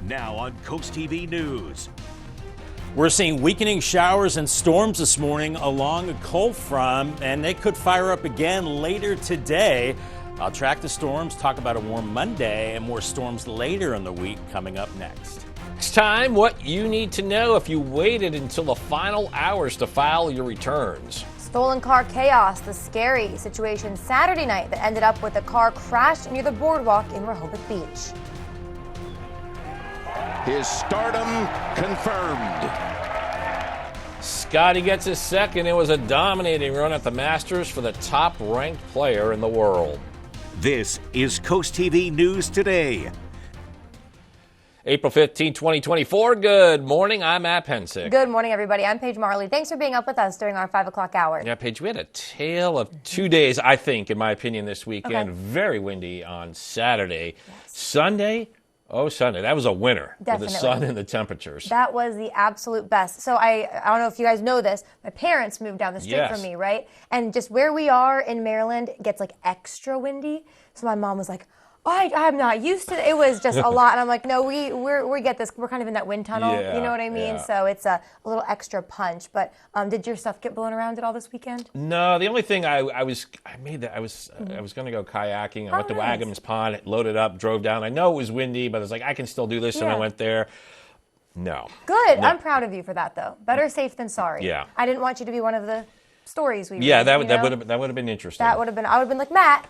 Now on CoastTV News. We're seeing weakening showers and storms this morning along a cold front, and they could fire up again later today. I'll track the storms, talk about a warm Monday, and more storms later in the week coming up next. Next time, what you need to know if you waited until the final hours to file your returns. Stolen car chaos, the scary situation Saturday night that ended up with a car crashed near the boardwalk in Rehoboth Beach. His stardom confirmed. Scotty gets his second. It was a dominating run at the Masters for the top-ranked player in the world. This is CoastTV News Today. April 15, 2024. Good morning. I'm Matt Pensick. Good morning, everybody. I'm Paige Marley. Thanks for being up with us during our 5 o'clock hour. Yeah, Paige, we had a tale of 2 days, I think, in my opinion, this weekend. Okay. Very windy on Saturday. Yes. Sunday, that was a winner. Definitely. With the sun and the temperatures. That was the absolute best. So I don't know if you guys know this, my parents moved down the street from me, right? And just where we are in Maryland gets like extra windy. So my mom was like, I'm not used to it. It was just a lot. And I'm like, no, we get this. We're kind of in that wind tunnel. Yeah, you know what I mean? yeah. So it's a little extra punch. But did your stuff get blown around at all this weekend? No, the only thing I was going to go kayaking. I went to Wagham's Pond, loaded up, drove down. I know it was windy, but I was like, I can still do this. And I went there. No. Good. No. I'm proud of you for that, though. Better safe than sorry. Yeah. I didn't want you to be one of the stories we Yeah, read, that would have been interesting. I would have been like, Matt,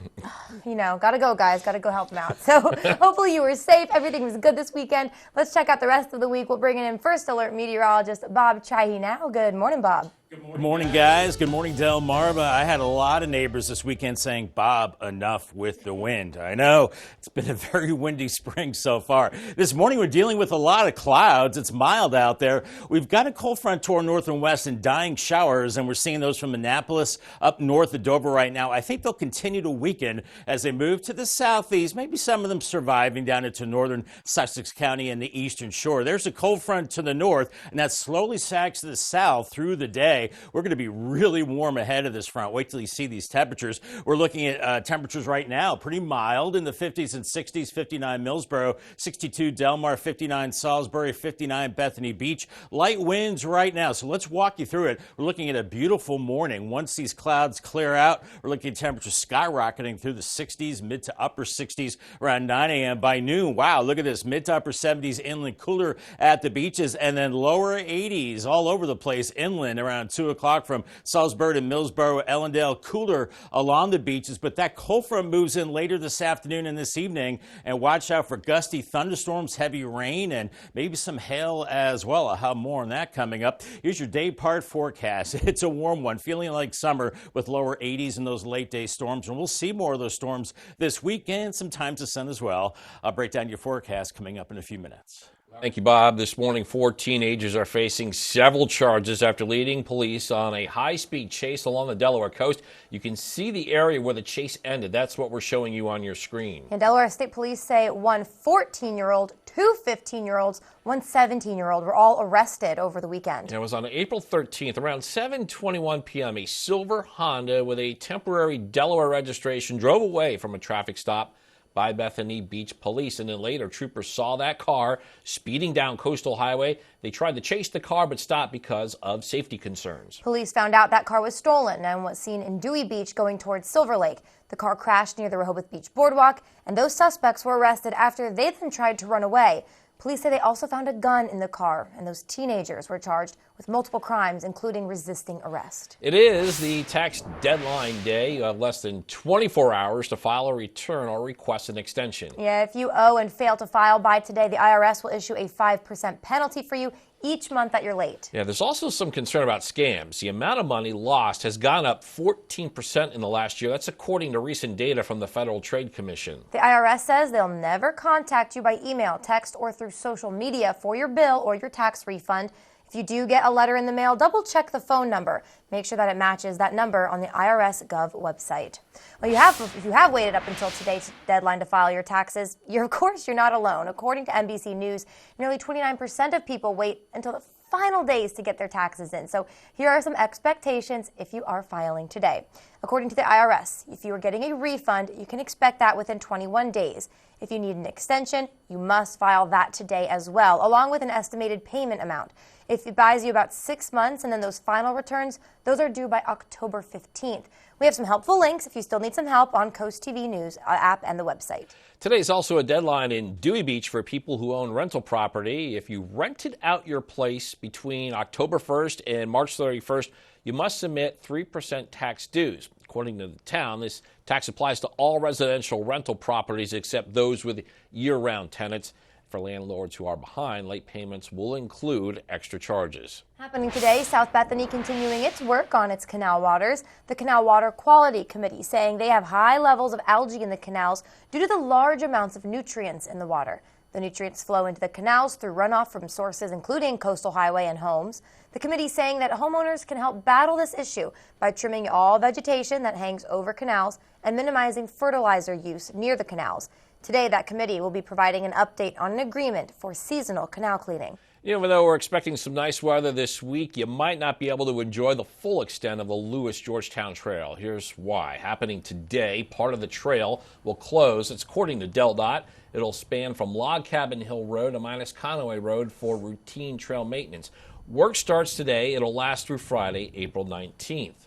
gotta go, guys, gotta go help him out. So hopefully you were safe. Everything was good this weekend. Let's check out the rest of the week. We'll bring in First Alert meteorologist Bob Chahi now. Good morning, Bob. Good morning, guys. Good morning, Del Marva. I had a lot of neighbors this weekend saying, Bob, enough with the wind. I know it's been a very windy spring so far. This morning, we're dealing with a lot of clouds. It's mild out there. We've got a cold front toward north and west and dying showers, and we're seeing those from Annapolis up north of Dover right now. I think they'll continue to weaken as they move to the southeast, maybe some of them surviving down into northern Sussex County and the eastern shore. There's a cold front to the north, and that slowly sags to the south through the day. We're going to be really warm ahead of this front. Wait till you see these temperatures. We're looking at temperatures right now, pretty mild in the 50s and 60s, 59 Millsboro, 62 Delmar, 59 Salisbury, 59 Bethany Beach. Light winds right now, so let's walk you through it. We're looking at a beautiful morning. Once these clouds clear out, we're looking at temperatures skyrocketing through the 60s, mid to upper 60s around 9 a.m. By noon, wow, look at this, mid to upper 70s inland, cooler at the beaches, and then lower 80s all over the place inland around 2 o'clock from Salisbury to Millsboro, Ellendale, cooler along the beaches. But that cold front moves in later this afternoon and this evening, and watch out for gusty thunderstorms, heavy rain, and maybe some hail as well. I'll have more on that coming up. Here's your day part forecast. It's a warm one, feeling like summer with lower 80s in those late day storms, and we'll see more of those storms this weekend, sometimes the sun as well. I'll break down your forecast coming up in a few minutes. Thank you, Bob. This morning, 4 teenagers are facing several charges after leading police on a high-speed chase along the Delaware coast. You can see the area where the chase ended. That's what we're showing you on your screen. And Delaware State Police say one 14-year-old, two 15-year-olds, one 17-year-old were all arrested over the weekend. It was on April 13th, around 7:21 p.m., a silver Honda with a temporary Delaware registration drove away from a traffic stop by Bethany Beach police, and then later troopers saw that car speeding down Coastal Highway. They tried to chase the car but stopped because of safety concerns. Police found out that car was stolen and was seen in Dewey Beach going towards Silver Lake. The car crashed near the Rehoboth Beach boardwalk, and those suspects were arrested after they then tried to run away. Police say they also found a gun in the car, and those teenagers were charged with multiple crimes, including resisting arrest. It is the tax deadline day. You have less than 24 hours to file a return or request an extension. Yeah, if you owe and fail to file by today, the IRS will issue a 5% penalty for you each month that you're late. Yeah, there's also some concern about scams. The amount of money lost has gone up 14% in the last year. That's according to recent data from the Federal Trade Commission. The IRS says they'll never contact you by email, text, or through social media for your bill or your tax refund. If you do get a letter in the mail, double check the phone number. Make sure that it matches that number on the IRS Gov website. Well, if you have waited up until today's deadline to file your taxes, of course you're not alone. According to NBC News, nearly 29% of people wait until the final days to get their taxes in. So here are some expectations if you are filing today. According to the IRS, if you are getting a refund, you can expect that within 21 days. If you need an extension, you must file that today as well, along with an estimated payment amount. If it buys you about 6 months and then those final returns, those are due by October 15th. We have some helpful links if you still need some help on CoastTV News app and the website. Today's also a deadline in Dewey Beach for people who own rental property. If you rented out your place between October 1st and March 31st, you must submit 3% tax dues. According to the town, this tax applies to all residential rental properties except those with year-round tenants. For landlords who are behind, late payments will include extra charges. Happening today, South Bethany continuing its work on its canal waters. The Canal Water Quality Committee saying they have high levels of algae in the canals due to the large amounts of nutrients in the water. The nutrients flow into the canals through runoff from sources including Coastal Highway and homes. The committee saying that homeowners can help battle this issue by trimming all vegetation that hangs over canals and minimizing fertilizer use near the canals. Today, that committee will be providing an update on an agreement for seasonal canal cleaning. Even though we're expecting some nice weather this week, you might not be able to enjoy the full extent of the Lewis-Georgetown Trail. Here's why. Happening today, part of the trail will close. It's according to DelDOT. It'll span from Log Cabin Hill Road to Minus Conaway Road for routine trail maintenance. Work starts today. It'll last through Friday, April 19th.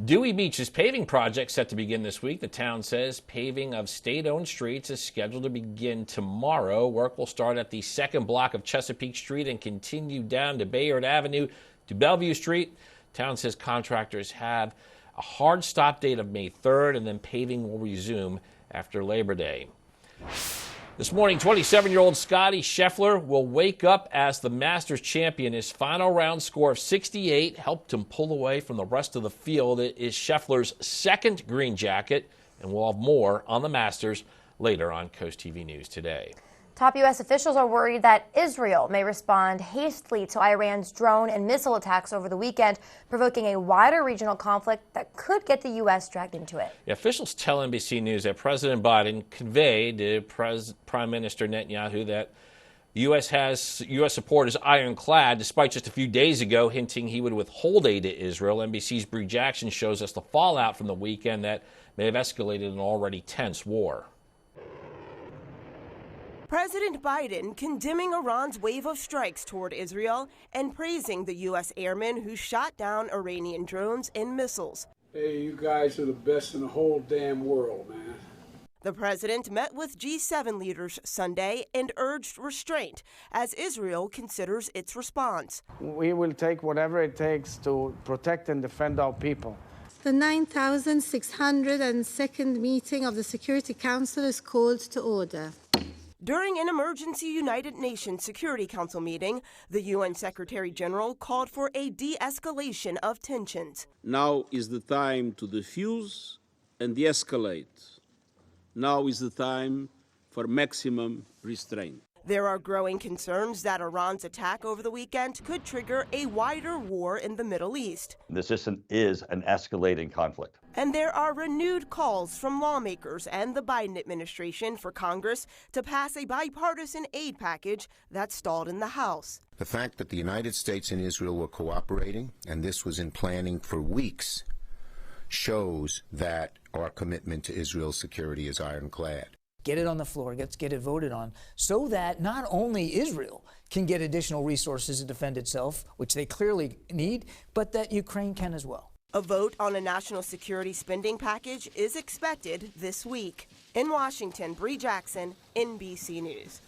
Dewey Beach's paving project set to begin this week. The town says paving of state-owned streets is scheduled to begin tomorrow. Work will start at the second block of Chesapeake Street and continue down to Bayard Avenue to Bellevue Street. Town says contractors have a hard stop date of May 3rd, and then paving will resume after Labor Day. This morning, 27-year-old Scotty Scheffler will wake up as the Masters champion. His final round score of 68 helped him pull away from the rest of the field. It is Scheffler's second green jacket, and we'll have more on the Masters later on CoastTV News Today. Top U.S. officials are worried that Israel may respond hastily to Iran's drone and missile attacks over the weekend, provoking a wider regional conflict that could get the U.S. dragged into it. Officials tell NBC News that President Biden conveyed to Prime Minister Netanyahu that U.S. support is ironclad, despite just a few days ago hinting he would withhold aid to Israel. NBC's Bree Jackson shows us the fallout from the weekend that may have escalated an already tense war. President Biden condemning Iran's wave of strikes toward Israel and praising the U.S. airmen who shot down Iranian drones and missiles. Hey, you guys are the best in the whole damn world, man. The president met with G7 leaders Sunday and urged restraint as Israel considers its response. We will take whatever it takes to protect and defend our people. The 9,602nd meeting of the Security Council is called to order. During an emergency United Nations Security Council meeting, the UN Secretary General called for a de-escalation of tensions. Now is the time to defuse and de-escalate. Now is the time for maximum restraint. There are growing concerns that Iran's attack over the weekend could trigger a wider war in the Middle East. This is an escalating conflict. And there are renewed calls from lawmakers and the Biden administration for Congress to pass a bipartisan aid package that stalled in the House. The fact that the United States and Israel were cooperating, and this was in planning for weeks, shows that our commitment to Israel's security is ironclad. Get it on the floor, let's get it voted on, so that not only Israel can get additional resources to defend itself, which they clearly need, but that Ukraine can as well. A vote on a national security spending package is expected this week. In Washington, Bree Jackson, NBC News.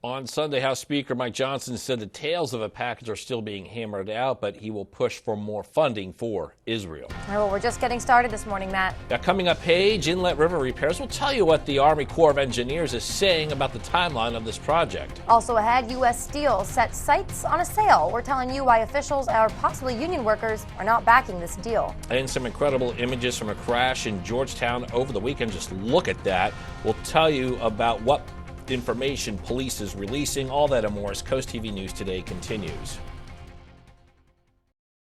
On Sunday, House Speaker Mike Johnson said the details of a package are still being hammered out, but he will push for more funding for Israel. All right, well, we're just getting started this morning, Matt. Now, coming up, Page, Inlet River Repairs will tell you what the Army Corps of Engineers is saying about the timeline of this project. Also ahead, U.S. Steel sets sights on a sale. We're telling you why officials or possibly union workers are not backing this deal. And some incredible images from a crash in Georgetown over the weekend. Just look at that. We'll tell you about what information police is releasing. All that and more as CoastTV News Today continues.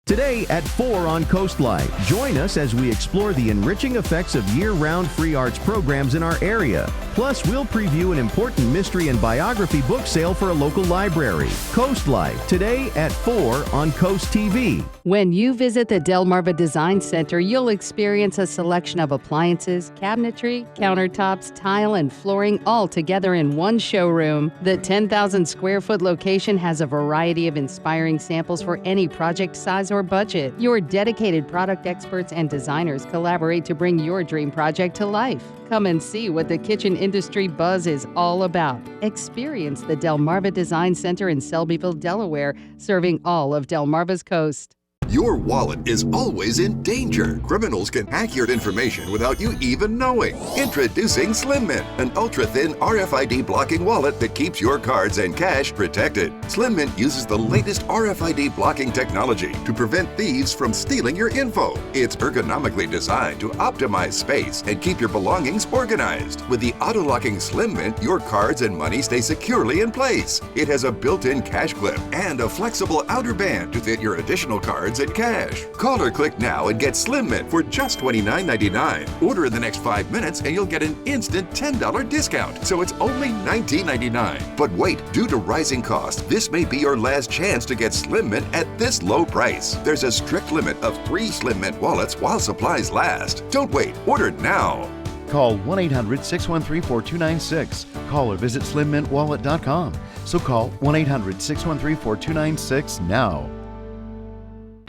Today at 4 on Coast Live. Join us as we explore the enriching effects of year-round free arts programs in our area. Plus, we'll preview an important mystery and biography book sale for a local library. Coast Live, today at 4 on Coast TV. When you visit the Delmarva Design Center, you'll experience a selection of appliances, cabinetry, countertops, tile, and flooring all together in one showroom. The 10,000 square foot location has a variety of inspiring samples for any project size or budget. Your dedicated product experts and designers collaborate to bring your dream project to life. Come and see what the kitchen industry buzz is all about. Experience the Delmarva Design Center in Selbyville, Delaware, serving all of Delmarva's coast. Your wallet is always in danger. Criminals can hack your information without you even knowing. Introducing Slim Mint, an ultra-thin RFID blocking wallet that keeps your cards and cash protected. Slim Mint uses the latest RFID blocking technology to prevent thieves from stealing your info. It's ergonomically designed to optimize space and keep your belongings organized. With the auto-locking Slim Mint, your cards and money stay securely in place. It has a built-in cash clip and a flexible outer band to fit your additional cards and cash. Call or click now and get Slim Mint for just $29.99. Order in the next 5 minutes and you'll get an instant $10 discount. So it's only $19.99. But wait, due to rising costs, this may be your last chance to get Slim Mint at this low price. There's a strict limit of 3 Slim Mint wallets while supplies last. Don't wait, order now. Call 1-800-613-4296. Call or visit slimmintwallet.com. So call 1-800-613-4296 now.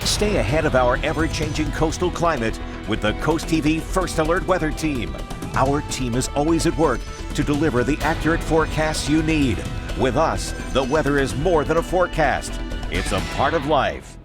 Stay ahead of our ever-changing coastal climate with the Coast TV First Alert Weather Team. Our team is always at work to deliver the accurate forecasts you need. With us, the weather is more than a forecast. It's a part of life.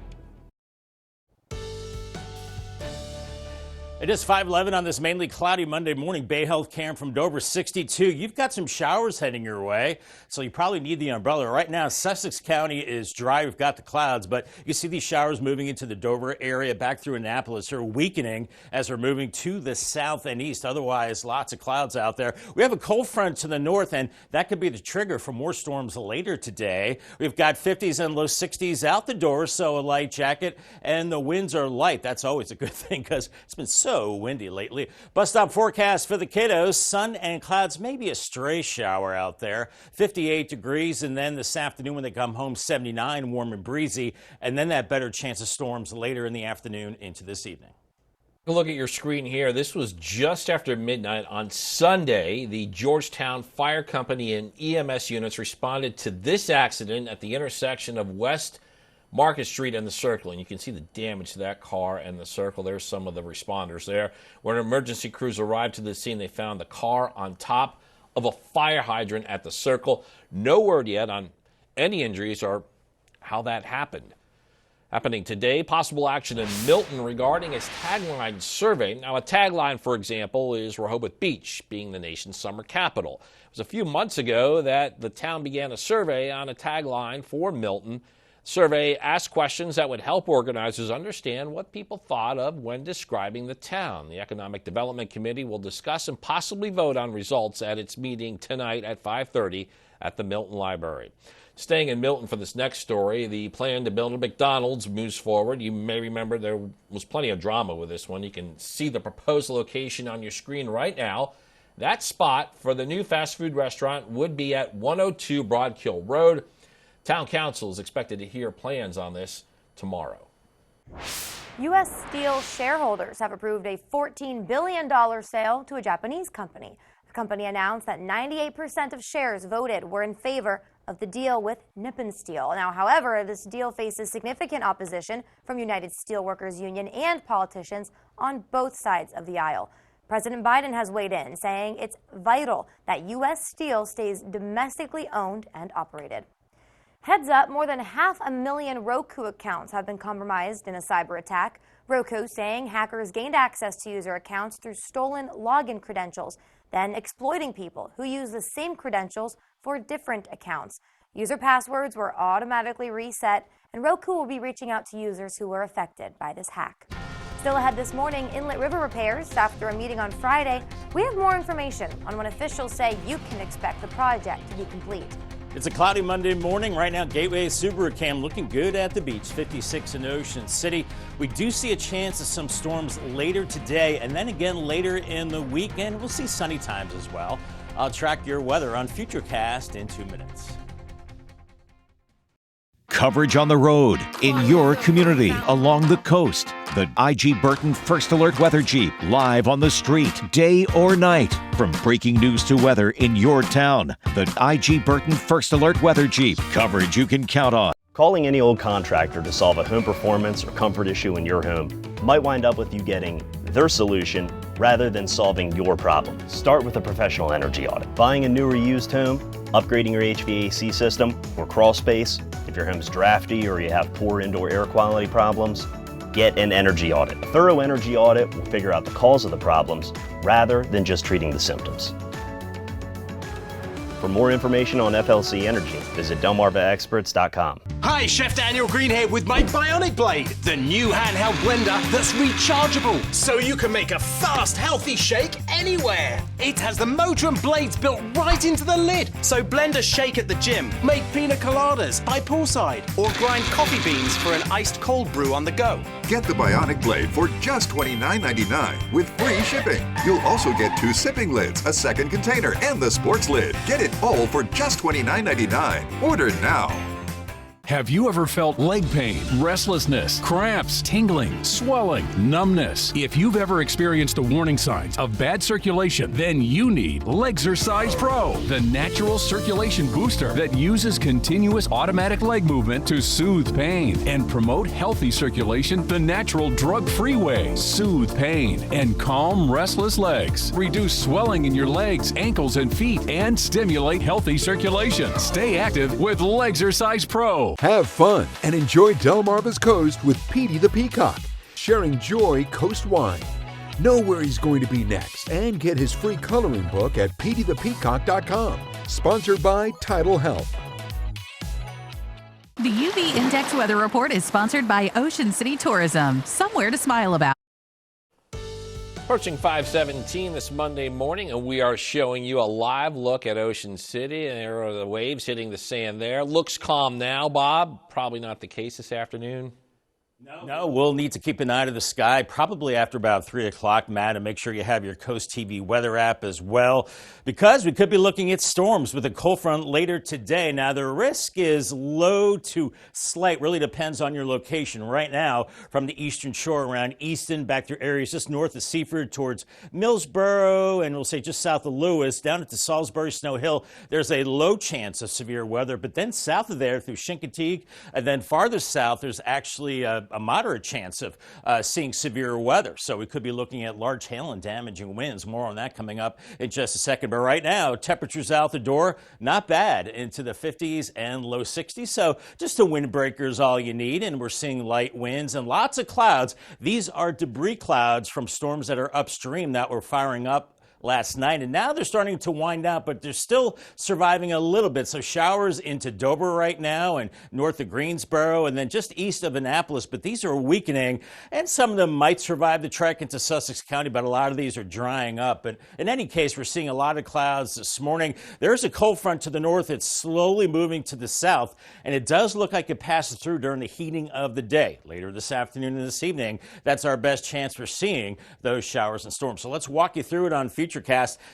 It is 5:11 on this mainly cloudy Monday morning. Bay Health Cam from Dover, 62. You've got some showers heading your way, so you probably need the umbrella. Right now, Sussex County is dry. We've got the clouds, but you see these showers moving into the Dover area back through Annapolis. They're weakening as we're moving to the south and east. Otherwise, lots of clouds out there. We have a cold front to the north, and that could be the trigger for more storms later today. We've got 50s and low 60s out the door, so a light jacket, and the winds are light. That's always a good thing because it's been so windy lately. Bus stop forecast for the kiddos. Sun and clouds, maybe a stray shower out there. 58 degrees, and then this afternoon when they come home, 79, warm and breezy, and then that better chance of storms later in the afternoon into this evening. Look at your screen here. This was just after midnight on Sunday. The Georgetown Fire Company and EMS units responded to this accident at the intersection of West Market Street and the Circle, and you can see the damage to that car and the Circle. There's some of the responders there. When emergency crews arrived to the scene, they found the car on top of a fire hydrant at the Circle. No word yet on any injuries or how that happened. Happening today, possible action in Milton regarding its tagline survey. Now, a tagline, for example, is Rehoboth Beach, being the nation's summer capital. It was a few months ago that the town began a survey on a tagline for Milton. Survey asked questions that would help organizers understand what people thought of when describing the town. The Economic Development Committee will discuss and possibly vote on results at its meeting tonight at 5:30 at the Milton Library. Staying in Milton for this next story, the plan to build a McDonald's moves forward. You may remember there was plenty of drama with this one. You can see the proposed location on your screen right now. That spot for the new fast food restaurant would be at 102 Broadkill Road. Town Council is expected to hear plans on this tomorrow. U.S. Steel shareholders have approved a $14 billion sale to a Japanese company. The company announced that 98% of shares voted were in favor of the deal with Nippon Steel. Now, however, this deal faces significant opposition from United Steelworkers Union and politicians on both sides of the aisle. President Biden has weighed in, saying it's vital that U.S. Steel stays domestically owned and operated. Heads up, more than 500,000 Roku accounts have been compromised in a cyber attack. Roku saying hackers gained access to user accounts through stolen login credentials, then exploiting people who use the same credentials for different accounts. User passwords were automatically reset, and Roku will be reaching out to users who were affected by this hack. Still ahead this morning, Inlet River repairs. After a meeting on Friday, we have more information on when officials say you can expect the project to be complete. It's a cloudy Monday morning. Right now, Gateway Subaru Cam looking good at the beach, 56 in Ocean City. We do see a chance of some storms later today, and then again later in the weekend. We'll see sunny times as well. I'll track your weather on Futurecast in 2 minutes. Coverage on the road, in your community, along the coast. The IG Burton First Alert Weather Jeep, live on the street, day or night. From breaking news to weather in your town, the IG Burton First Alert Weather Jeep. Coverage you can count on. Calling any old contractor to solve a home performance or comfort issue in your home might wind up with you getting their solution rather than solving your problem. Start with a professional energy audit. Buying a new or used home, upgrading your HVAC system or crawl space, if your home's drafty or you have poor indoor air quality problems, get an energy audit. A thorough energy audit will figure out the cause of the problems rather than just treating the symptoms. For more information on FLC Energy, visit DelmarvaExperts.com. Hi, Chef Daniel Green here with my Bionic Blade, the new handheld blender that's rechargeable, so you can make a fast, healthy shake anywhere. It has the motor and blades built right into the lid, so blend a shake at the gym, make pina coladas by poolside, or grind coffee beans for an iced cold brew on the go. Get the Bionic Blade for just $29.99 with free shipping. You'll also get 2 sipping lids, a second container, and the sports lid. Get it all for just $29.99. Order now. Have you ever felt leg pain, restlessness, cramps, tingling, swelling, numbness? If you've ever experienced the warning signs of bad circulation, then you need Legzercise Pro, the natural circulation booster that uses continuous automatic leg movement to soothe pain and promote healthy circulation the natural drug-free way. Soothe pain and calm restless legs. Reduce swelling in your legs, ankles, and feet, and stimulate healthy circulation. Stay active with Legzercise Pro. Have fun and enjoy Delmarva's Coast with Petey the Peacock, sharing joy coast-wide. Know where he's going to be next and get his free coloring book at peteythepeacock.com. Sponsored by Tidal Health. The UV Index Weather Report is sponsored by Ocean City Tourism. Somewhere to smile about. Approaching 5:17 this Monday morning, and we are showing you a live look at Ocean City, and there are the waves hitting the sand there. Looks calm now, Bob. Probably not the case this afternoon. No, we'll need to keep an eye to the sky probably after about 3 o'clock, Matt, and make sure you have your Coast TV weather app as well, because we could be looking at storms with a cold front later today. Now, the risk is low to slight, really depends on your location. Right now, from the eastern shore around Easton, back through areas just north of Seaford towards Millsboro, and we'll say just south of Lewis, down at the Salisbury Snow Hill, there's a low chance of severe weather. But then south of there through Chincoteague, and then farther south, there's actually a moderate chance of seeing severe weather. So we could be looking at large hail and damaging winds. More on that coming up in just a second. But right now, temperatures out the door, not bad, into the 50s and low 60s. So just a windbreaker is all you need. And we're seeing light winds and lots of clouds. These are debris clouds from storms that are upstream that were firing up last night, and now they're starting to wind out, but they're still surviving a little bit. So showers into Dover right now and north of Greensboro and then just east of Annapolis, but these are weakening, and some of them might survive the trek into Sussex County, but a lot of these are drying up. But in any case, we're seeing a lot of clouds this morning. There's a cold front to the north. It's slowly moving to the south, and it does look like it passes through during the heating of the day. Later this afternoon and this evening, that's our best chance for seeing those showers and storms. So let's walk you through it on Futurecast.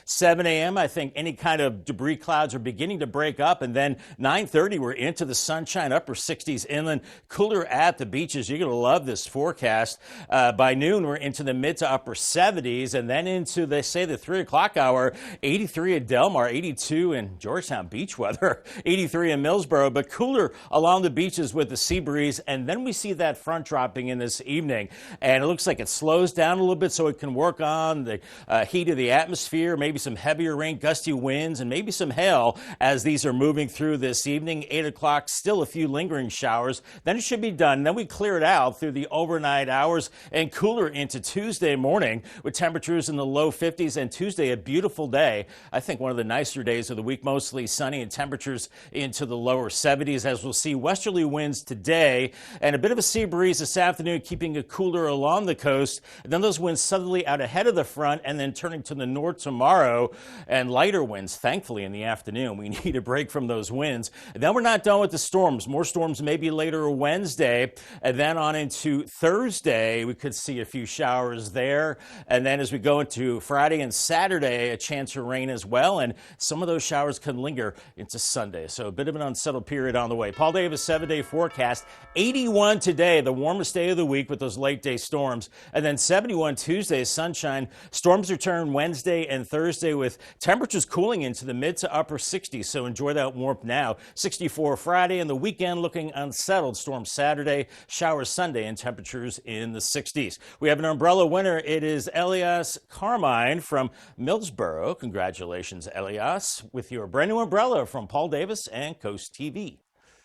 7 a.m., I think any kind of debris clouds are beginning to break up, and then 9:30, we're into the sunshine, upper 60s inland, cooler at the beaches. You're going to love this forecast. By noon, we're into the mid to upper 70s, and then into, they say, the 3 o'clock hour, 83 at Delmar, 82 in Georgetown beach weather, 83 in Millsboro, but cooler along the beaches with the sea breeze. And then we see that front dropping in this evening, and it looks like it slows down a little bit so it can work on the heat of the atmosphere, maybe some heavier rain, gusty winds, and maybe some hail as these are moving through this evening. 8 o'clock, still a few lingering showers. Then it should be done. Then we clear it out through the overnight hours and cooler into Tuesday morning with temperatures in the low 50s, and Tuesday a beautiful day. I think one of the nicer days of the week, mostly sunny and temperatures into the lower 70s as we'll see westerly winds today and a bit of a sea breeze this afternoon, keeping it cooler along the coast. And then those winds suddenly out ahead of the front and then turning to the north tomorrow and lighter winds, thankfully, in the afternoon. We need a break from those winds. And then we're not done with the storms. More storms maybe later Wednesday. And then on into Thursday, we could see a few showers there. And then as we go into Friday and Saturday, a chance for rain as well. And some of those showers can linger into Sunday. So a bit of an unsettled period on the way. Paul Davis 7-day forecast. 81 today, the warmest day of the week with those late day storms. And then 71 Tuesday, sunshine. Storms return Wednesday and Thursday with temperatures cooling into the mid to upper 60s. So enjoy that warmth now. 64 Friday and the weekend looking unsettled. Storm Saturday, showers Sunday, and temperatures in the 60s. We have an umbrella winner. It is Elias Carmine from Millsboro. Congratulations, Elias, with your brand new umbrella from Paul Davis and Coast TV.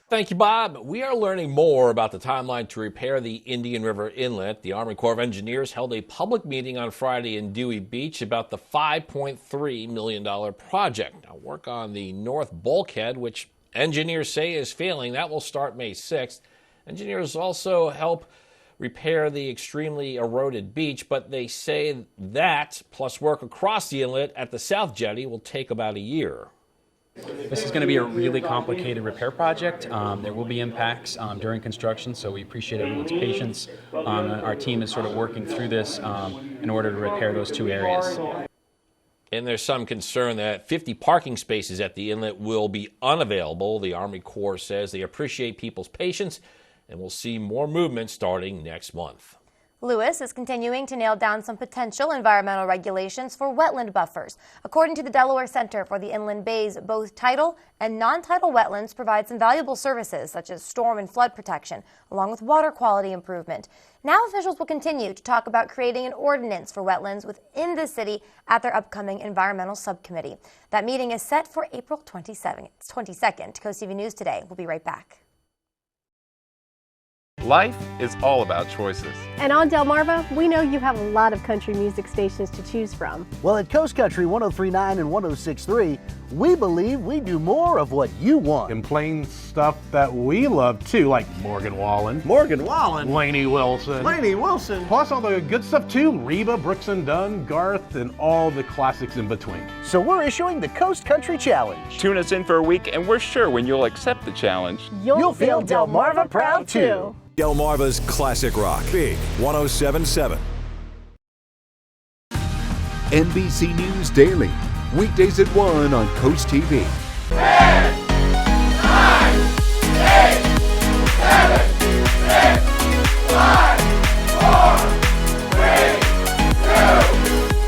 Thank you, Bob. We are learning more about the timeline to repair the Indian River Inlet. The Army Corps of Engineers held a public meeting on Friday in Dewey Beach about the $5.3 million project. Now, work on the north bulkhead, which engineers say is failing, that will start May 6th. Engineers also help repair the extremely eroded beach, but they say that, plus work across the inlet at the South Jetty, will take about a year. This is going to be a really complicated repair project. There will be impacts during construction, so we appreciate everyone's patience. Our team is sort of working through this in order to repair those two areas. And there's some concern that 50 parking spaces at the inlet will be unavailable. The Army Corps says they appreciate people's patience and will see more movement starting next month. Lewis is continuing to nail down some potential environmental regulations for wetland buffers. According to the Delaware Center for the Inland Bays, both tidal and non-tidal wetlands provide some valuable services such as storm and flood protection, along with water quality improvement. Now officials will continue to talk about creating an ordinance for wetlands within the city at their upcoming environmental subcommittee. That meeting is set for April 22nd. Coast TV News Today. We'll be right back. Life is all about choices. And on Delmarva, we know you have a lot of country music stations to choose from. Well, at Coast Country 103.9 and 106.3, we believe we do more of what you want. And playing stuff that we love too, like Morgan Wallen. Lainey Wilson. Plus all the good stuff too, Reba, Brooks and Dunn, Garth, and all the classics in between. So we're issuing the Coast Country Challenge. Tune us in for a week and we're sure when you'll accept the challenge, You'll feel Delmarva proud too. Delmarva's Classic Rock, Big 107.7. NBC News Daily, weekdays at 1 on Coast TV. 10, 9, 8, 7, 6, 5, 4, 3,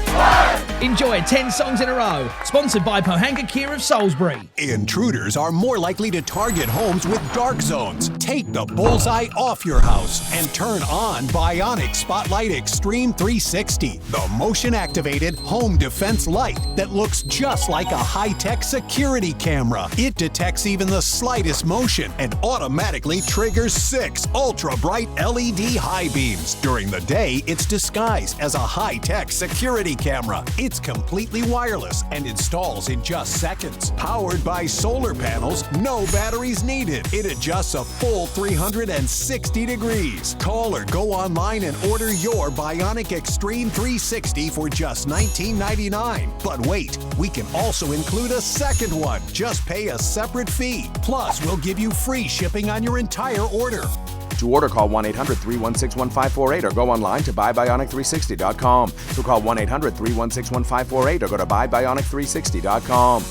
2, 1. Enjoy 10 songs in a row. Sponsored by Pohanga Kia of Salisbury. Intruders are more likely to target homes with dark zones. Take the bullseye off your house and turn on Bionic Spotlight Extreme 360, the motion-activated home defense light that looks just like a high-tech security camera. It detects even the slightest motion and automatically triggers 6 ultra-bright LED high beams. During the day, it's disguised as a high-tech security camera. It's completely wireless and installs in just seconds. Powered by solar panels, no batteries needed. It adjusts a full 360 degrees. Call or go online and order your Bionic Extreme 360 for just $19.99. But wait, we can also include a second one. Just pay a separate fee. Plus, we'll give you free shipping on your entire order. To order, call 1-800-316-1548 or go online to buybionic360.com. So call 1-800-316-1548 or go to buybionic360.com.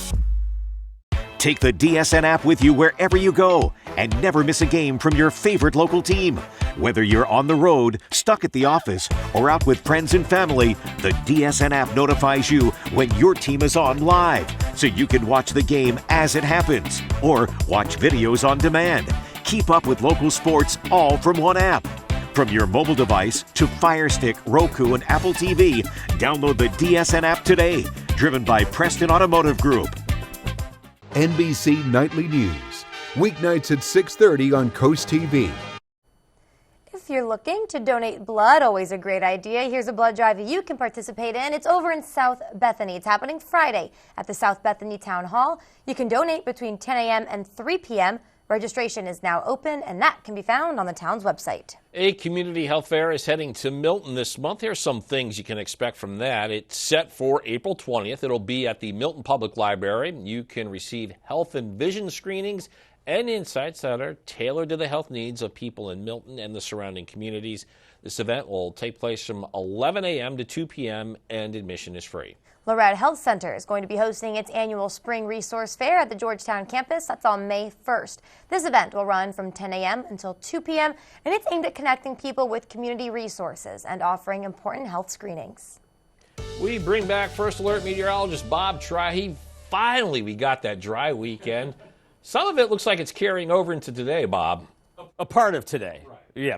Take the DSN app with you wherever you go and never miss a game from your favorite local team. Whether you're on the road, stuck at the office, or out with friends and family, the DSN app notifies you when your team is on live, so you can watch the game as it happens or watch videos on demand. Keep up with local sports all from one app. From your mobile device to Fire Stick, Roku, and Apple TV, download the DSN app today. Driven by Preston Automotive Group. NBC Nightly News, weeknights at 6:30 on Coast TV. If you're looking to donate blood, always a great idea. Here's a blood drive you can participate in. It's over in South Bethany. It's happening Friday at the South Bethany Town Hall. You can donate between 10 a.m. and 3 p.m. Registration is now open, and that can be found on the town's website. A community health fair is heading to Milton this month. Here's some things you can expect from that. It's set for April 20th. It'll be at the Milton Public Library. You can receive health and vision screenings and insights that are tailored to the health needs of people in Milton and the surrounding communities. This event will take place from 11 a.m. to 2 p.m. and admission is free. Lorette Health Center is going to be hosting its annual Spring Resource Fair at the Georgetown campus. That's on May 1st. This event will run from 10 a.m. until 2 p.m., and it's aimed at connecting people with community resources and offering important health screenings. We bring back First Alert meteorologist Bob Try. Finally, we got that dry weekend. Some of it looks like it's carrying over into today, Bob. A part of today. Yeah,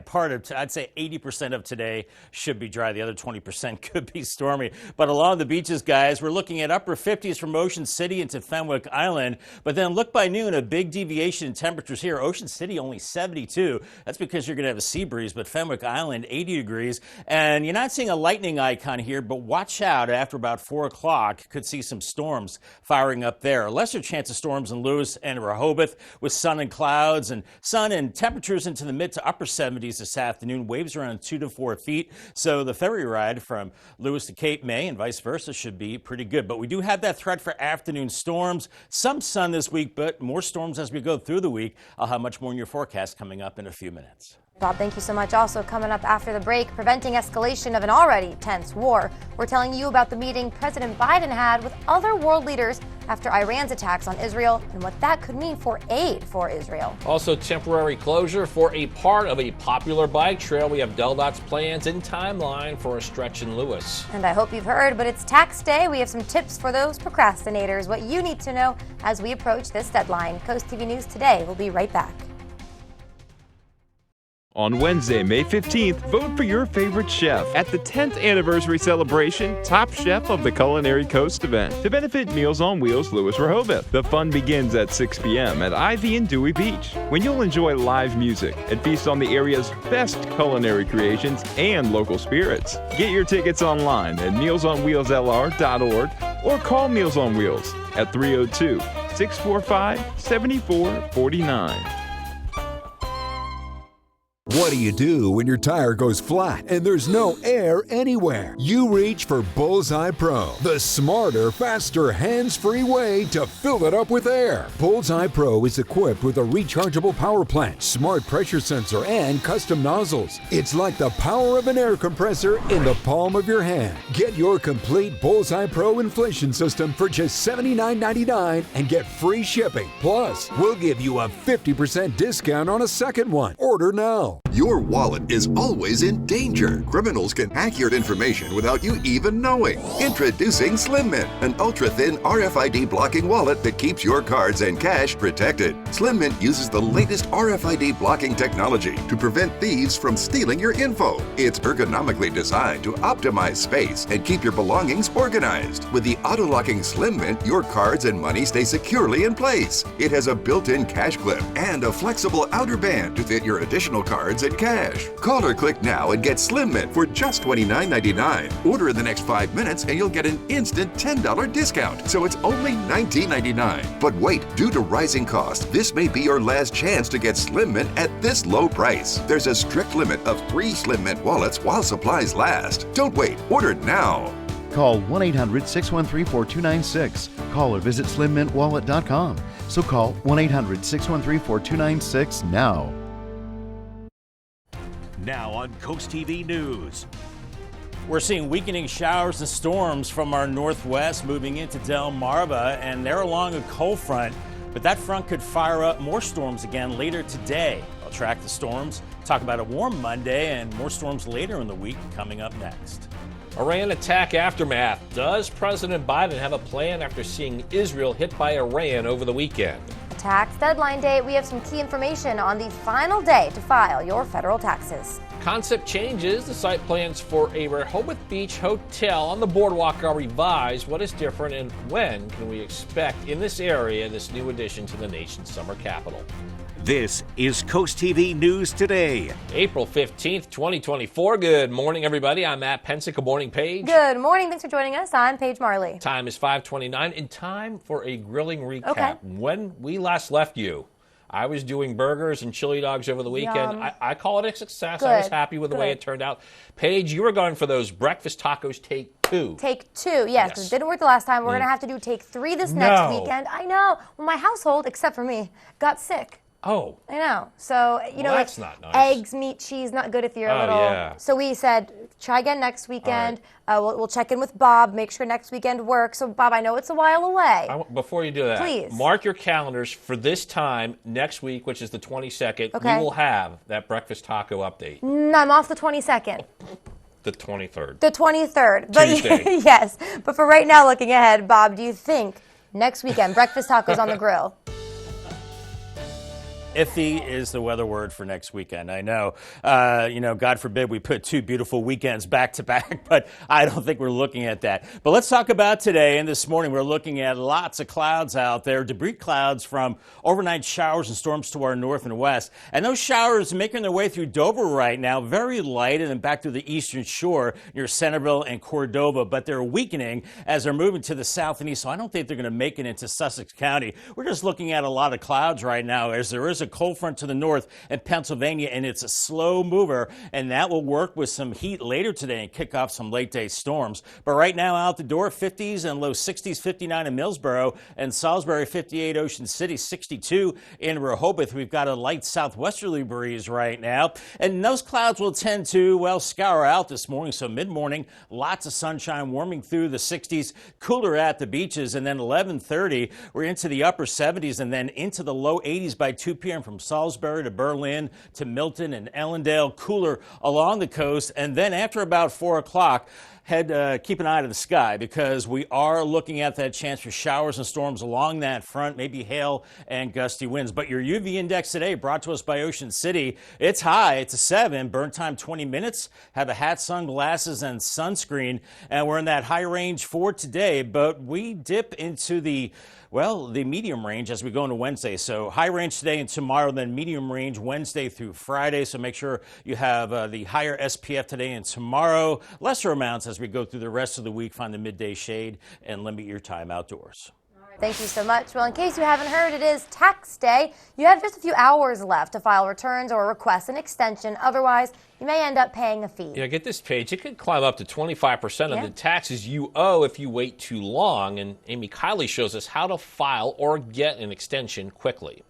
I'd say 80% of today should be dry. The other 20% could be stormy. But along the beaches, guys, we're looking at upper 50s from Ocean City into Fenwick Island. But then look by noon, a big deviation in temperatures here. Ocean City only 72. That's because you're going to have a sea breeze. But Fenwick Island, 80 degrees. And you're not seeing a lightning icon here, but watch out after about 4 o'clock. Could see some storms firing up there. A lesser chance of storms in Lewis and Rehoboth with sun and clouds and sun and temperatures into the mid to upper 70s this afternoon. Waves around 2 to 4 feet. So the ferry ride from Lewis to Cape May and vice versa should be pretty good. But we do have that threat for afternoon storms. Some sun this week, but more storms as we go through the week. I'll have much more in your forecast coming up in a few minutes. Bob, thank you so much. Also coming up after the break, preventing escalation of an already tense war. We're telling you about the meeting President Biden had with other world leaders after Iran's attacks on Israel and what that could mean for aid for Israel. Also, temporary closure for a part of a popular bike trail. We have DelDOT's plans and timeline for a stretch in Lewis. And I hope you've heard, but it's tax day. We have some tips for those procrastinators, what you need to know as we approach this deadline. Coast TV News Today. We'll be right back. On Wednesday, May 15th, vote for your favorite chef at the 10th anniversary celebration Top Chef of the Culinary Coast event to benefit Meals on Wheels Lewis Rehoboth. The fun begins at 6 p.m. at Ivy and Dewey Beach, when you'll enjoy live music and feast on the area's best culinary creations and local spirits. Get your tickets online at mealsonwheelslr.org or call Meals on Wheels at 302-645-7449. What do you do when your tire goes flat and there's no air anywhere? You reach for Bullseye Pro, the smarter, faster, hands-free way to fill it up with air. Bullseye Pro is equipped with a rechargeable power plant, smart pressure sensor, and custom nozzles. It's like the power of an air compressor in the palm of your hand. Get your complete Bullseye Pro inflation system for just $79.99 and get free shipping. Plus, we'll give you a 50% discount on a second one. Order now. Your wallet is always in danger. Criminals can hack your information without you even knowing. Introducing Slim Mint, an ultra-thin RFID blocking wallet that keeps your cards and cash protected. Slim Mint uses the latest RFID blocking technology to prevent thieves from stealing your info. It's ergonomically designed to optimize space and keep your belongings organized. With the auto-locking Slim Mint, your cards and money stay securely in place. It has a built-in cash clip and a flexible outer band to fit your additional cards and cash. Call or click now and get Slim Mint for just $29.99. Order in the next 5 minutes and you'll get an instant $10 discount. So it's only $19.99. But wait, due to rising costs, this may be your last chance to get Slim Mint at this low price. There's a strict limit of 3 Slim Mint wallets while supplies last. Don't wait, order now. Call 1-800-613-4296. Call or visit slimmintwallet.com. So call 1-800-613-4296 now. Now on Coast TV News. We're seeing weakening showers and storms from our northwest moving into Delmarva, and they're along a cold front, but that front could fire up more storms again later today. I'll track the storms, talk about a warm Monday, and more storms later in the week coming up next. Iran attack aftermath. Does President Biden have a plan after seeing Israel hit by Iran over the weekend? Tax deadline day. We have some key information on the final day to file your federal taxes. Concept changes. The site plans for a Rehoboth Beach hotel on the boardwalk are revised. What is different and when can we expect in this area this new addition to the nation's summer capital? This is Coast TV News Today. April 15th, 2024. Good morning, everybody. I'm Matt Pensick. Good morning, Paige. Good morning. Thanks for joining us. I'm Paige Marley. Time is 5:29 and time for a grilling recap. Okay. When we last left you, I was doing burgers and chili dogs over the weekend. Yum. I call it a success. Good. I was happy with the way Good. it turned out. Paige, you were going for those breakfast tacos take 2. Take 2, yes. 'Cause it didn't work the last time. We're going to have to do take 3 this next weekend. I know. Well, my household, except for me, got sick. Oh. I know. So, you know, that's like not nice. eggs, meat, cheese, not good if you're a Oh, little. yeah. So we said, try again next weekend. We'll check in with Bob, make sure next weekend works. So, Bob, I know it's a while away. Before you do that, Please. mark your calendars for this time next week, which is the 22nd. Okay. We will have that breakfast taco update. I'm off the 22nd. The 23rd. The 23rd. But Tuesday. yes. But for right now, looking ahead, Bob, do you think next weekend, breakfast tacos on the grill? Iffy is the weather word for next weekend. I know, God forbid we put 2 beautiful weekends back to back, but I don't think we're looking at that. But let's talk about today. And this morning we're looking at lots of clouds out there, debris clouds from overnight showers and storms to our north and west. And those showers making their way through Dover right now, very light, and then back to the eastern shore near Centerville and Cordova. But they're weakening as they're moving to the south and east. So I don't think they're going to make it into Sussex County. We're just looking at a lot of clouds right now as there is a cold front to the north in Pennsylvania, and it's a slow mover, and that will work with some heat later today and kick off some late day storms. But right now out the door, 50s and low 60s, 59 in Millsboro and Salisbury, 58 Ocean City, 62 in Rehoboth. We've got a light southwesterly breeze right now, and those clouds will tend to, scour out this morning. So mid-morning, lots of sunshine warming through the 60s, cooler at the beaches, and then 11:30, we're into the upper 70s and then into the low 80s by 2 p.m. from Salisbury to Berlin to Milton and Ellendale, cooler along the coast. And then after about 4 o'clock, keep an eye to the sky because we are looking at that chance for showers and storms along that front, maybe hail and gusty winds. But your UV index today brought to us by Ocean City, it's high. It's a 7. Burn time 20 minutes. Have a hat, sunglasses, and sunscreen. And we're in that high range for today, but we dip into the medium range as we go into Wednesday. So high range today and tomorrow, then medium range Wednesday through Friday. So make sure you have the higher SPF today and tomorrow. Lesser amounts as we go through the rest of the week. Find the midday shade and limit your time outdoors. Thank you so much. Well, in case you haven't heard, it is tax day. You have just a few hours left to file returns or request an extension. Otherwise, you may end up paying a fee. Yeah, get this, Paige. It could climb up to 25% of the taxes you owe if you wait too long. And Amy Kiley shows us how to file or get an extension quickly.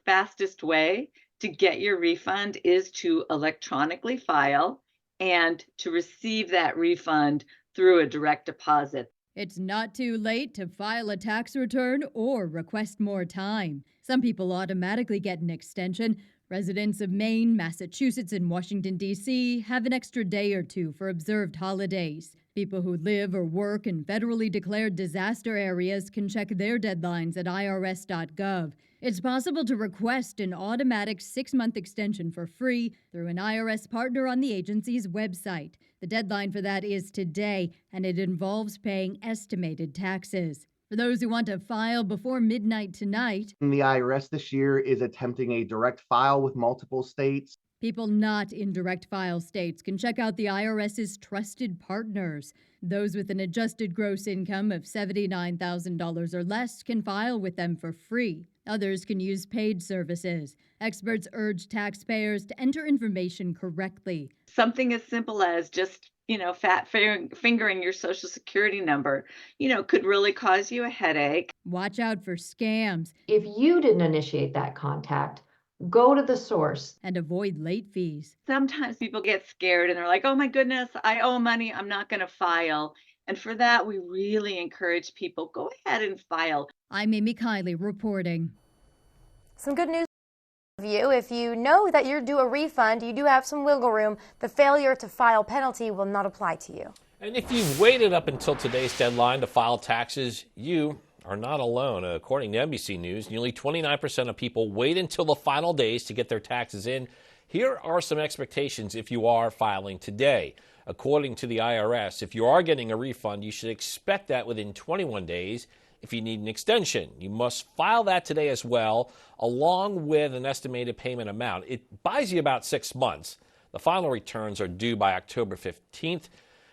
Fastest way to get your refund is to electronically file and to receive that refund through a direct deposit. It's not too late to file a tax return or request more time. Some people automatically get an extension. Residents of Maine, Massachusetts, and Washington, D.C. have an extra day or 2 for observed holidays. People who live or work in federally declared disaster areas can check their deadlines at irs.gov. It's possible to request an automatic 6-month extension for free through an IRS partner on the agency's website. The deadline for that is today, and it involves paying estimated taxes. For those who want to file before midnight tonight, the IRS this year is attempting a direct file with multiple states. people not in direct file states can check out the IRS's trusted partners. Those with an adjusted gross income of $79,000 or less can file with them for free. Others can use paid services. Experts urge taxpayers to enter information correctly. Something as simple as just, fat fingering your social security number, could really cause you a headache. Watch out for scams. If you didn't initiate that contact, go to the source. And avoid late fees. Sometimes people get scared and they're like, oh my goodness, I owe money, I'm not going to file. And for that, we really encourage people, go ahead and file. I'm Amy Kiley reporting. Some good news for you. If you know that you're due a refund, you do have some wiggle room. The failure to file penalty will not apply to you. And if you've waited up until today's deadline to file taxes, you are not alone. According to NBC News, nearly 29% of people wait until the final days to get their taxes in. Here are some expectations if you are filing today. According to the IRS, if you are getting a refund, you should expect that within 21 days. If you need an extension, you must file that today as well, along with an estimated payment amount. It buys you about 6 months. The final returns are due by October 15th.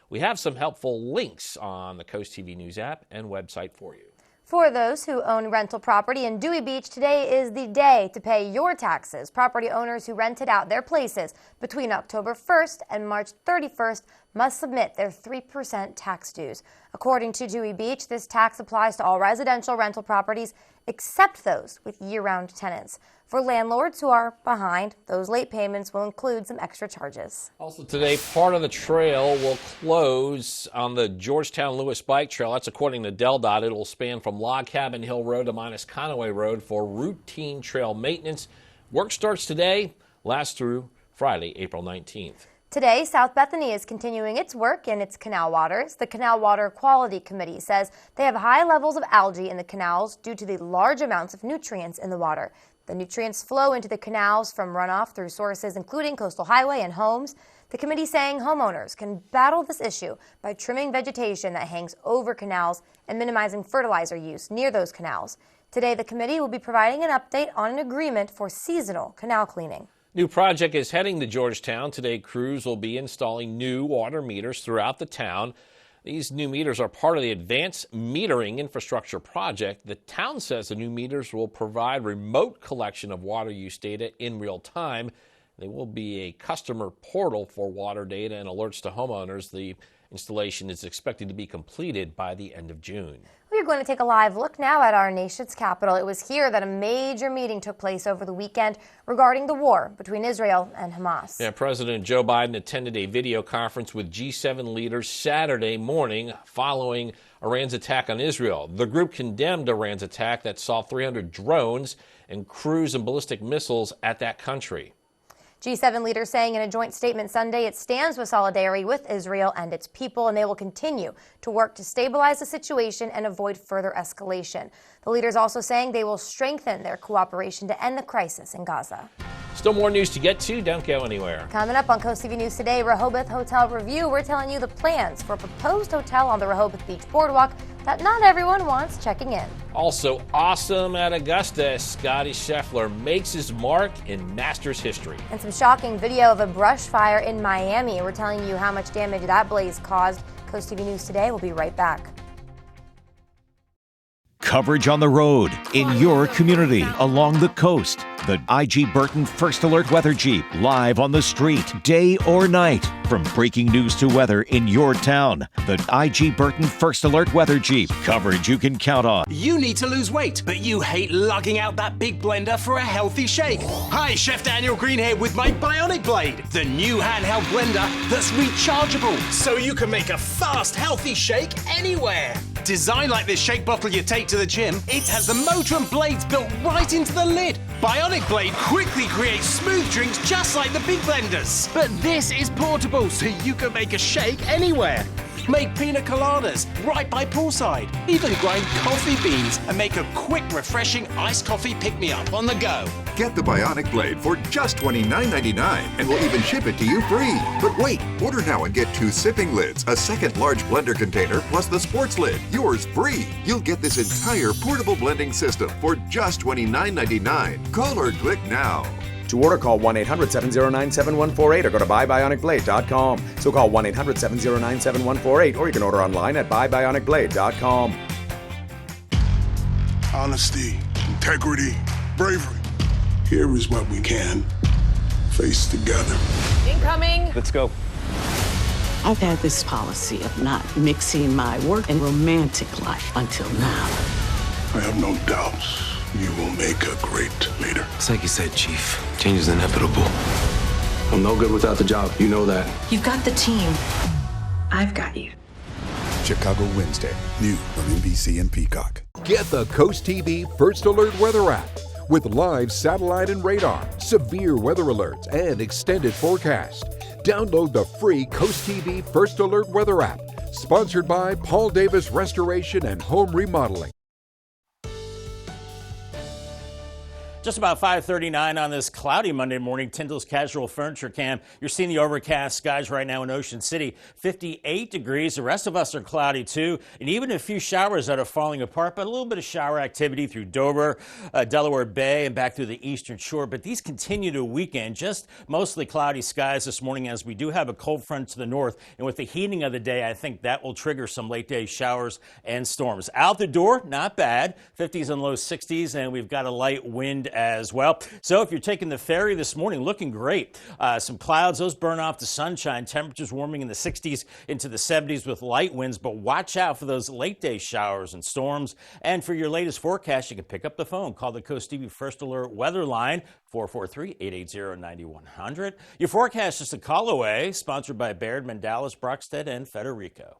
We have some helpful links on the Coast TV News app and website for you. For those who own rental property in Dewey Beach, today is the day to pay your taxes. Property owners who rented out their places between October 1st and March 31st must submit their 3% tax dues. According to Dewey Beach, this tax applies to all residential rental properties except those with year-round tenants. For landlords who are behind, those late payments will include some extra charges. Also today, part of the trail will close on the Georgetown-Lewis Bike Trail. That's according to DelDOT. It will span from Log Cabin Hill Road to Minus Conaway Road for routine trail maintenance. Work starts today, lasts through Friday, April 19th. Today, South Bethany is continuing its work in its canal waters. The Canal Water Quality Committee says they have high levels of algae in the canals due to the large amounts of nutrients in the water. The nutrients flow into the canals from runoff through sources including Coastal Highway and homes. The committee saying homeowners can battle this issue by trimming vegetation that hangs over canals and minimizing fertilizer use near those canals. Today, the committee will be providing an update on an agreement for seasonal canal cleaning. New project is heading to Georgetown. Today, crews will be installing new water meters throughout the town. These new meters are part of the Advanced Metering Infrastructure Project. The town says the new meters will provide remote collection of water use data in real time. They will be a customer portal for water data and alerts to homeowners. The installation is expected to be completed by the end of June. We're going to take a live look now at our nation's capital. It was here that a major meeting took place over the weekend regarding the war between Israel and Hamas. Yeah, President Joe Biden attended a video conference with G7 leaders Saturday morning following Iran's attack on Israel. The group condemned Iran's attack that saw 300 drones and cruise and ballistic missiles at that country. G7 leaders saying in a joint statement Sunday it stands with solidarity with Israel and its people, and they will continue to work to stabilize the situation and avoid further escalation. The leaders also saying they will strengthen their cooperation to end the crisis in Gaza. Still more news to get to. Don't go anywhere. Coming up on CoastTV News today, Rehoboth Hotel Review. We're telling you the plans for a proposed hotel on the Rehoboth Beach Boardwalk that not everyone wants checking in. Also awesome at Augusta, Scotty Scheffler makes his mark in Masters history. And some shocking video of a brush fire in Miami. We're telling you how much damage that blaze caused. CoastTV News today. We'll be right back. Coverage on the road, in your community, along the coast. The IG Burton First Alert Weather Jeep, live on the street, day or night. From breaking news to weather in your town. The IG Burton First Alert Weather Jeep, coverage you can count on. You need to lose weight, but you hate lugging out that big blender for a healthy shake. Hi, Chef Daniel Green here with my Bionic Blade, the new handheld blender that's rechargeable, so you can make a fast, healthy shake anywhere. Designed like this shake bottle you take to the gym, it has the motor and blades built right into the lid. Bionic Blade quickly creates smooth drinks just like the big blenders. But this is portable, so you can make a shake anywhere. Make pina coladas right by poolside. Even grind coffee beans and make a quick, refreshing iced coffee pick-me-up on the go. Get the Bionic Blade for just $29.99 and we'll even ship it to you free. But wait, order now and get 2 sipping lids, a second large blender container, plus the sports lid. Yours free. You'll get this entire portable blending system for just $29.99. Call or click now. To order, call 1-800-709-7148 or go to buybionicblade.com. So call 1-800-709-7148 or you can order online at buybionicblade.com. Honesty, integrity, bravery. Here is what we can face together. Incoming. Let's go. I've had this policy of not mixing my work and romantic life until now. I have no doubts you will make a great leader. It's like you said, Chief. Change is inevitable. I'm no good without the job. You know that. You've got the team. I've got you. Chicago Wednesday, new on NBC and Peacock. Get the CoastTV First Alert Weather app with live satellite and radar, severe weather alerts, and extended forecast. Download the free CoastTV First Alert Weather app, sponsored by Paul Davis Restoration and Home Remodeling. Just about 5:39 on this cloudy Monday morning. Tyndall's Casual Furniture Cam. You're seeing the overcast skies right now in Ocean City. 58 degrees. The rest of us are cloudy too, and even a few showers that are falling apart, but a little bit of shower activity through Dover, Delaware Bay, and back through the eastern shore. But these continue to weaken. Just mostly cloudy skies this morning as we do have a cold front to the north. And with the heating of the day, I think that will trigger some late day showers and storms. Out the door, not bad. 50s and low 60s, and we've got a light wind as well. So if you're taking the ferry this morning, looking great. Some clouds, those burn off the sunshine. Temperatures warming in the 60s into the 70s with light winds, but watch out for those late day showers and storms. And for your latest forecast, you can pick up the phone. Call the CoastTV First Alert Weather Line, 443-880-9100. Your forecast is a call away, sponsored by Baird, Mandalis, Brockstead, and Federico.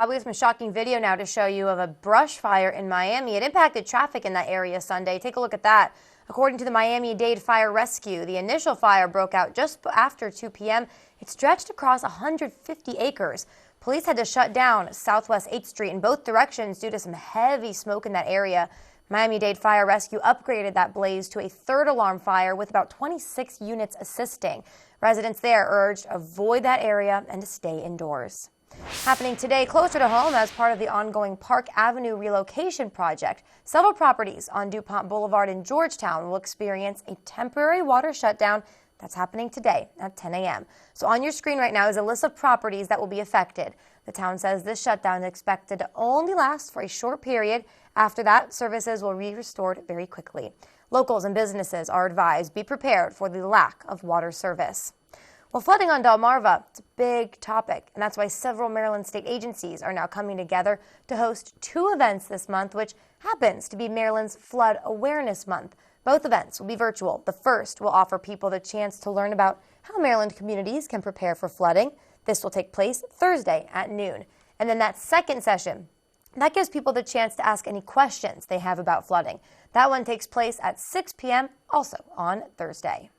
We have some shocking video now to show you of a brush fire in Miami. It impacted traffic in that area Sunday. Take a look at that. According to the Miami-Dade Fire Rescue, the initial fire broke out just after 2 p.m. It stretched across 150 acres. Police had to shut down Southwest 8th Street in both directions due to some heavy smoke in that area. Miami-Dade Fire Rescue upgraded that blaze to a third alarm fire with about 26 units assisting. Residents there urged to avoid that area and to stay indoors. Happening today closer to home as part of the ongoing Park Avenue relocation project. Several properties on DuPont Boulevard in Georgetown will experience a temporary water shutdown. That's happening today at 10 a.m. So on your screen right now is a list of properties that will be affected. The town says this shutdown is expected to only last for a short period. After that, services will be restored very quickly. Locals and businesses are advised be prepared for the lack of water service. Well, flooding on Delmarva, it's a big topic, and that's why several Maryland state agencies are now coming together to host 2 events this month, which happens to be Maryland's Flood Awareness Month. Both events will be virtual. The first will offer people the chance to learn about how Maryland communities can prepare for flooding. This will take place Thursday at noon. And then that second session, that gives people the chance to ask any questions they have about flooding. That one takes place at 6 p.m., also on Thursday.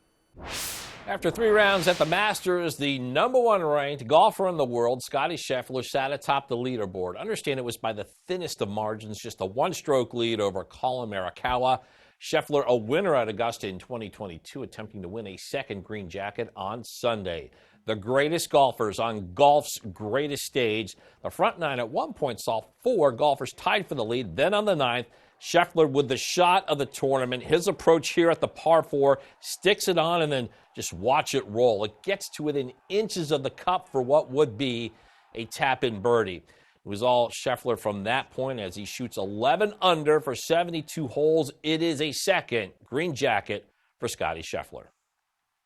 After 3 rounds at the Masters, the #1 ranked golfer in the world, Scottie Scheffler, sat atop the leaderboard. Understand it was by the thinnest of margins, just a 1-stroke lead over Colin Morikawa. Scheffler, a winner at Augusta in 2022, attempting to win a second green jacket on Sunday. The greatest golfers on golf's greatest stage. The front 9 at one point saw 4 golfers tied for the lead. Then on the 9th, Scheffler with the shot of the tournament. His approach here at the par 4, sticks it on and then just watch it roll. It gets to within inches of the cup for what would be a tap-in birdie. It was all Scheffler from that point as he shoots 11 under for 72 holes. It is a second green jacket for Scottie Scheffler.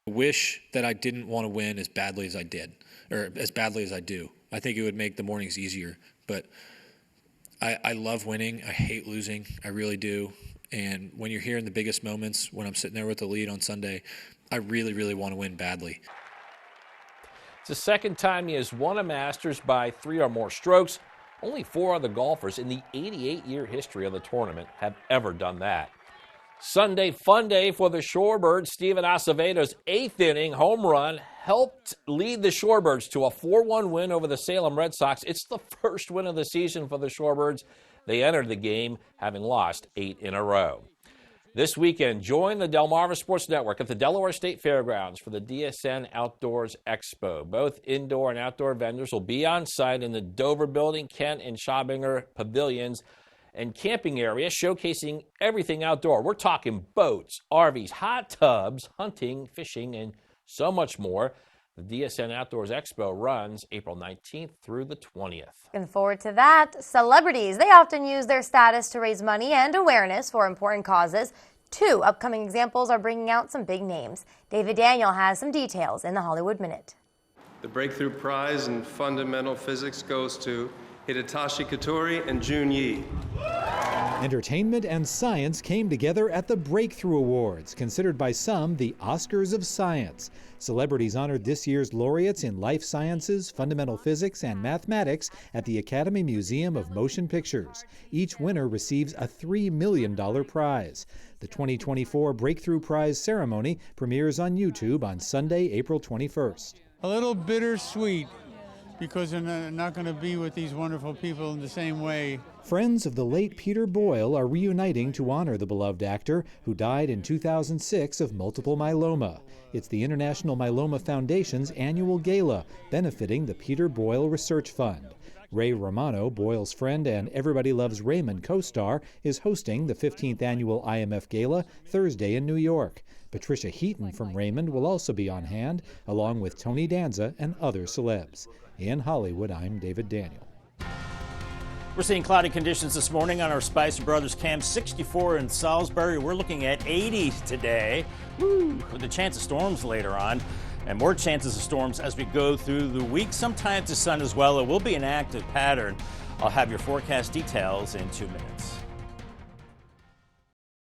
I wish that I didn't want to win as badly as I did, or as badly as I do. I think it would make the mornings easier, but I love winning. I hate losing. I really do. And when you're here in the biggest moments, when I'm sitting there with the lead on Sunday, I really, really want to win badly. It's the second time he has won a Masters by 3 or more strokes. Only 4 other golfers in the 88-year history of the tournament have ever done that. Sunday fun day for the Shorebirds. Steven Acevedo's 8th inning home run helped lead the Shorebirds to a 4-1 win over the Salem Red Sox. It's the first win of the season for the Shorebirds. They entered the game having lost 8 in a row. This weekend, join the Delmarva Sports Network at the Delaware State Fairgrounds for the DSN Outdoors Expo. Both indoor and outdoor vendors will be on site in the Dover Building, Kent and Schaubinger pavilions and camping area, showcasing everything outdoor. We're talking boats, RVs, hot tubs, hunting, fishing, and so much more. The DSN Outdoors Expo runs April 19th through the 20th. Looking forward to that. Celebrities, they often use their status to raise money and awareness for important causes. 2 upcoming examples are bringing out some big names. David Daniel has some details in the Hollywood Minute. The Breakthrough Prize in Fundamental Physics goes to Hidetoshi Katori and Jun Yi. Entertainment and science came together at the Breakthrough Awards, considered by some the Oscars of science. Celebrities honored this year's laureates in life sciences, fundamental physics, and mathematics at the Academy Museum of Motion Pictures. Each winner receives a $3 million prize. The 2024 Breakthrough Prize ceremony premieres on YouTube on Sunday, April 21st. A little bittersweet. because they're not going to be with these wonderful people in the same way. Friends of the late Peter Boyle are reuniting to honor the beloved actor who died in 2006 of multiple myeloma. It's the International Myeloma Foundation's annual gala, benefiting the Peter Boyle Research Fund. Ray Romano, Boyle's friend and Everybody Loves Raymond co-star, is hosting the 15th annual IMF Gala Thursday in New York. Patricia Heaton from Raymond will also be on hand, along with Tony Danza and other celebs. In Hollywood, I'm David Daniel. We're seeing cloudy conditions this morning on our Spicer Brothers Cam. 64 in Salisbury. We're looking at 80 today. Woo, with a chance of storms later on. And more chances of storms as we go through the week. Sometimes the sun as well. It will be an active pattern. I'll have your forecast details in 2 minutes.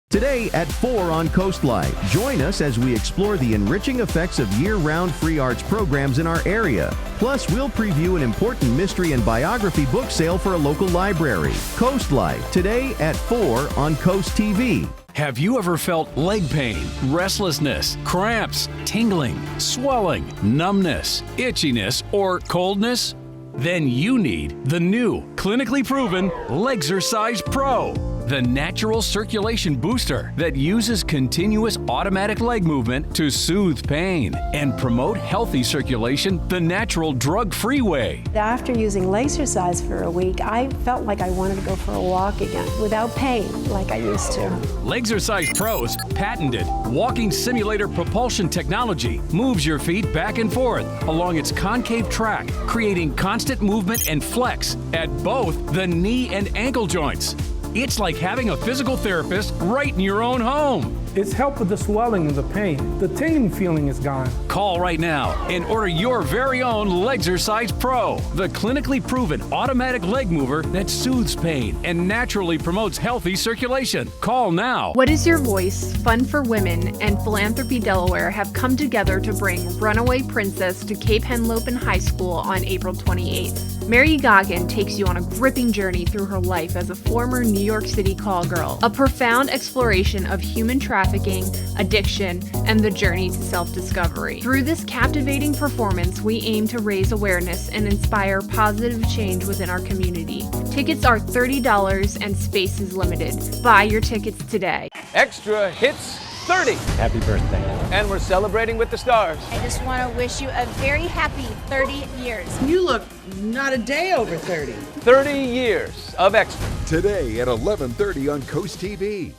Today at 4 on Coastline, join us as we explore the enriching effects of year-round free arts programs in our area. Plus, we'll preview an important mystery and biography book sale for a local library. Coastline, today at 4 on Coast TV. Have you ever felt leg pain, restlessness, cramps, tingling, swelling, numbness, itchiness, or coldness? Then you need the new, clinically proven Legzercise Pro, the natural circulation booster that uses continuous automatic leg movement to soothe pain and promote healthy circulation the natural drug-free way. After using Legzercise for a week, I felt like I wanted to go for a walk again without pain like I used to. Legzercise Pro's patented walking simulator propulsion technology moves your feet back and forth along its concave track, creating constant movement and flex at both the knee and ankle joints. It's like having a physical therapist right in your own home. It's helped with the swelling and the pain. The tingling feeling is gone. Call right now and order your very own Legzercise Pro, the clinically proven automatic leg mover that soothes pain and naturally promotes healthy circulation. Call now. What Is Your Voice, Fun for Women, and Philanthropy Delaware have come together to bring Runaway Princess to Cape Henlopen High School on April 28th. Mary Goggin takes you on a gripping journey through her life as a former New York City call girl, a profound exploration of human trafficking, addiction, and the journey to self-discovery. Through this captivating performance, we aim to raise awareness and inspire positive change within our community. Tickets are $30 and space is limited. Buy your tickets today. Extra Hits 30. Happy birthday. And we're celebrating with the stars. I just want to wish you a very happy 30 years. You look not a day over 30. 30 years of Extra. Today at 11:30 on Coast TV.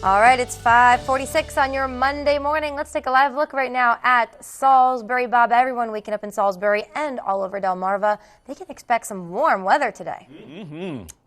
All right, it's 5:46 on your Monday morning. Let's take a live look right now at Salisbury. Bob, everyone waking up in Salisbury and all over Delmarva, they can expect some warm weather today.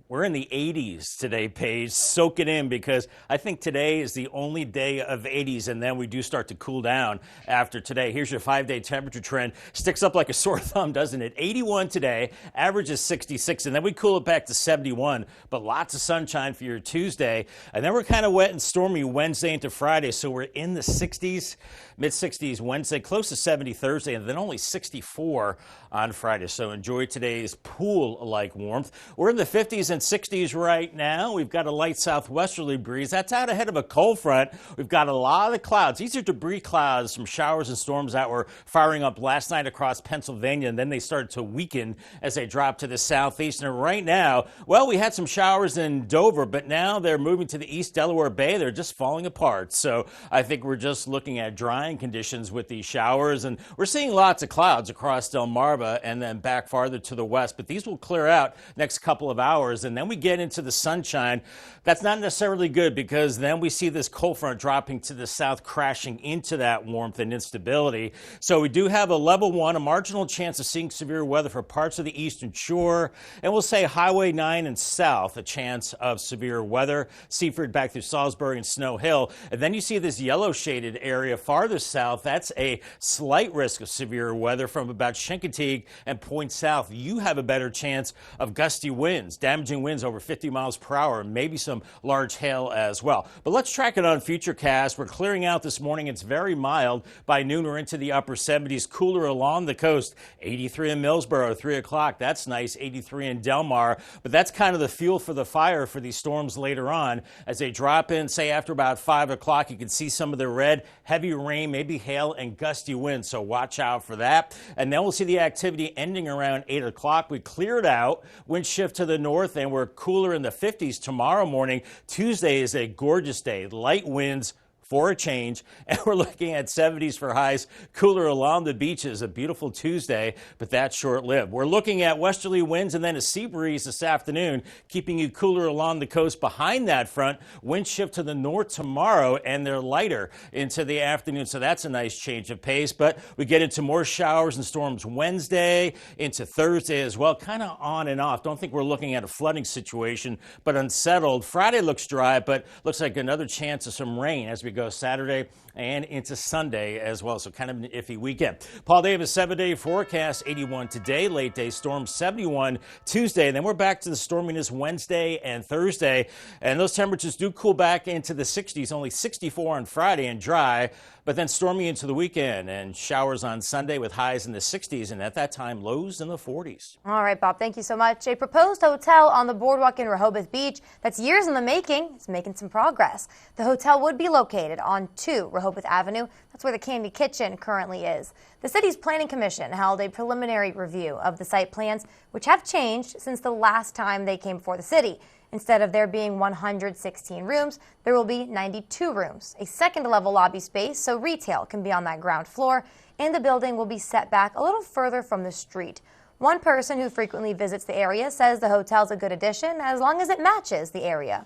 We're in the 80s today, Paige. Soak it in, because I think today is the only day of 80s, and then we do start to cool down after today. Here's your 5-day temperature trend. Sticks up like a sore thumb, doesn't it? 81 today, average is 66, and then we cool it back to 71, but lots of sunshine for your Tuesday. And then we're kind of wet and stormy Wednesday into Friday, so we're in the 60s, mid-60s Wednesday, close to 70 Thursday, and then only 64 on Friday. So enjoy today's pool-like warmth. We're in the 50s and 60s right now. We've got a light southwesterly breeze. That's out ahead of a cold front. We've got a lot of clouds. These are debris clouds, some showers and storms that were firing up last night across Pennsylvania, and then they started to weaken as they dropped to the southeast. And right now, well, we had some showers in Dover, but now they're moving to the East Delaware Bay. They're just falling apart. So I think we're just looking at drying conditions with these showers, and we're seeing lots of clouds across Delmarva and then back farther to the west, but these will clear out next couple of hours, and then we get into the sunshine. That's not necessarily good, because then we see this cold front dropping to the south, crashing into that warmth and instability. So we do have a level 1, a marginal chance of seeing severe weather for parts of the eastern shore, and we'll say Highway 9 and south, a chance of severe weather. Seaford back through Salisbury and Snow Hill, and then you see this yellow shaded area farther south. That's a slight risk of severe weather from about Chincoteague and Point South. You have a better chance of gusty winds, damaging gusting winds over 50 miles per hour, maybe some large hail as well. But let's track it on Futurecast. We're clearing out this morning. It's very mild. By noon, we're into the upper 70s, cooler along the coast. 83 in Millsboro, 3 o'clock. That's nice. 83 in Del Mar. But that's kind of the fuel for the fire for these storms later on. As they drop in, say after about 5 o'clock, you can see some of the red, heavy rain, maybe hail and gusty winds. So watch out for that. And then we'll see the activity ending around 8 o'clock. We cleared out, wind shift to the north, and we're cooler in the 50s tomorrow morning. Tuesday is a gorgeous day. Light winds for a change, and we're looking at 70s for highs, cooler along the beaches. A beautiful Tuesday, but that's short-lived. We're looking at westerly winds and then a sea breeze this afternoon, keeping you cooler along the coast. Behind that front, wind shift to the north tomorrow, and they're lighter into the afternoon, so that's a nice change of pace. But we get into more showers and storms Wednesday, into Thursday as well, kind of on and off. Don't think we're looking at a flooding situation, but unsettled. Friday looks dry, but looks like another chance of some rain as we go Saturday and into Sunday as well. So kind of an iffy weekend. Paul Davis 7-day forecast, 81 today, late day storm 71 Tuesday. Then we're back to the storminess Wednesday and Thursday. And those temperatures do cool back into the 60s, only 64 on Friday and dry, but then stormy into the weekend and showers on Sunday with highs in the 60s. And at that time, lows in the 40s. All right, Bob, thank you so much. A proposed hotel on the boardwalk in Rehoboth Beach that's years in the making is making some progress. The hotel would be located on 2 Rehoboth Avenue. That's where the Candy Kitchen currently is. The city's planning commission held a preliminary review of the site plans, which have changed since the last time they came before the city. Instead of there being 116 rooms, there will be 92 rooms, a second-level lobby space so retail can be on that ground floor, and the building will be set back a little further from the street. One person who frequently visits the area says the hotel's a good addition as long as it matches the area.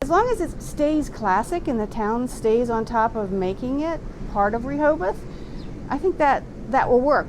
As long as it stays classic and the town stays on top of making it part of Rehoboth, I think that will work.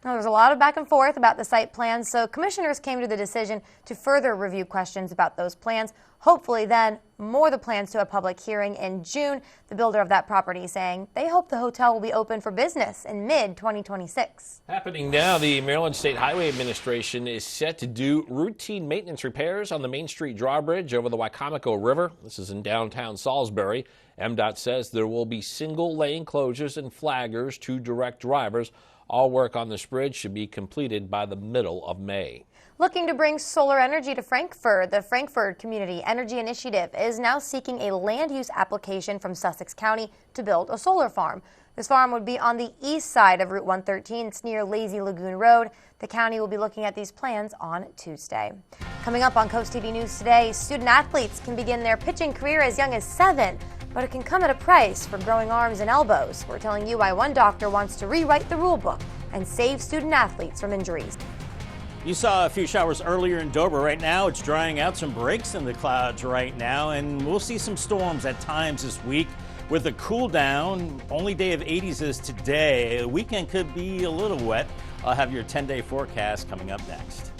Now, there's a lot of back and forth about the site plans, so commissioners came to the decision to further review questions about those plans. Hopefully then more the plans to a public hearing in June. The builder of that property saying they hope the hotel will be open for business in mid-2026. Happening now, the Maryland State Highway Administration is set to do routine maintenance repairs on the Main Street drawbridge over the Wycomico River. This is in downtown Salisbury. MDOT says there will be single lane closures and flaggers to direct drivers. All work on this bridge should be completed by the middle of May. Looking to bring solar energy to Frankfort, the Frankfort Community Energy Initiative is now seeking a land use application from Sussex County to build a solar farm. This farm would be on the east side of Route 113. It's near Lazy Lagoon Road. The county will be looking at these plans on Tuesday. Coming up on CoastTV News today, student athletes can begin their pitching career as young as 7. But it can come at a price for growing arms and elbows. We're telling you why one doctor wants to rewrite the rule book and save student athletes from injuries. You saw a few showers earlier in Dover. Right now, it's drying out, some breaks in the clouds right now, and we'll see some storms at times this week. With a cool down, only day of 80s is today. The weekend could be a little wet. I'll have your 10-day forecast coming up next.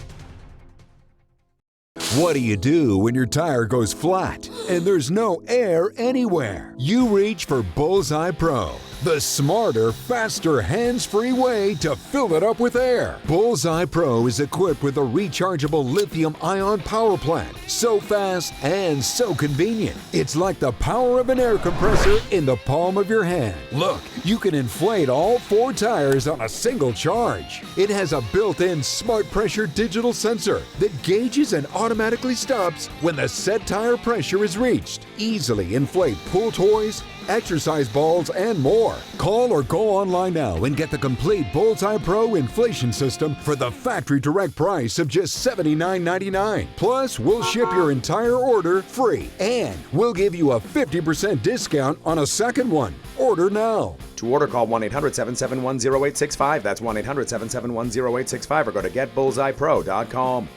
What do you do when your tire goes flat and there's no air anywhere? You reach for Bullseye Pro, the smarter, faster, hands-free way to fill it up with air. Bullseye Pro is equipped with a rechargeable lithium-ion power plant. So fast and so convenient. It's like the power of an air compressor in the palm of your hand. Look, you can inflate all 4 tires on a single charge. It has a built-in smart pressure digital sensor that gauges and automatically stops when the set tire pressure is reached. Easily inflate pool toys, exercise balls, and more. Call or go online now and get the complete Bullseye Pro inflation system for the factory direct price of just $79.99. Plus, we'll ship your entire order free, and we'll give you a 50% discount on a second one. Order now. To order, call 1-800-771-0865. That's 1-800-771-0865 or go to getbullseyepro.com.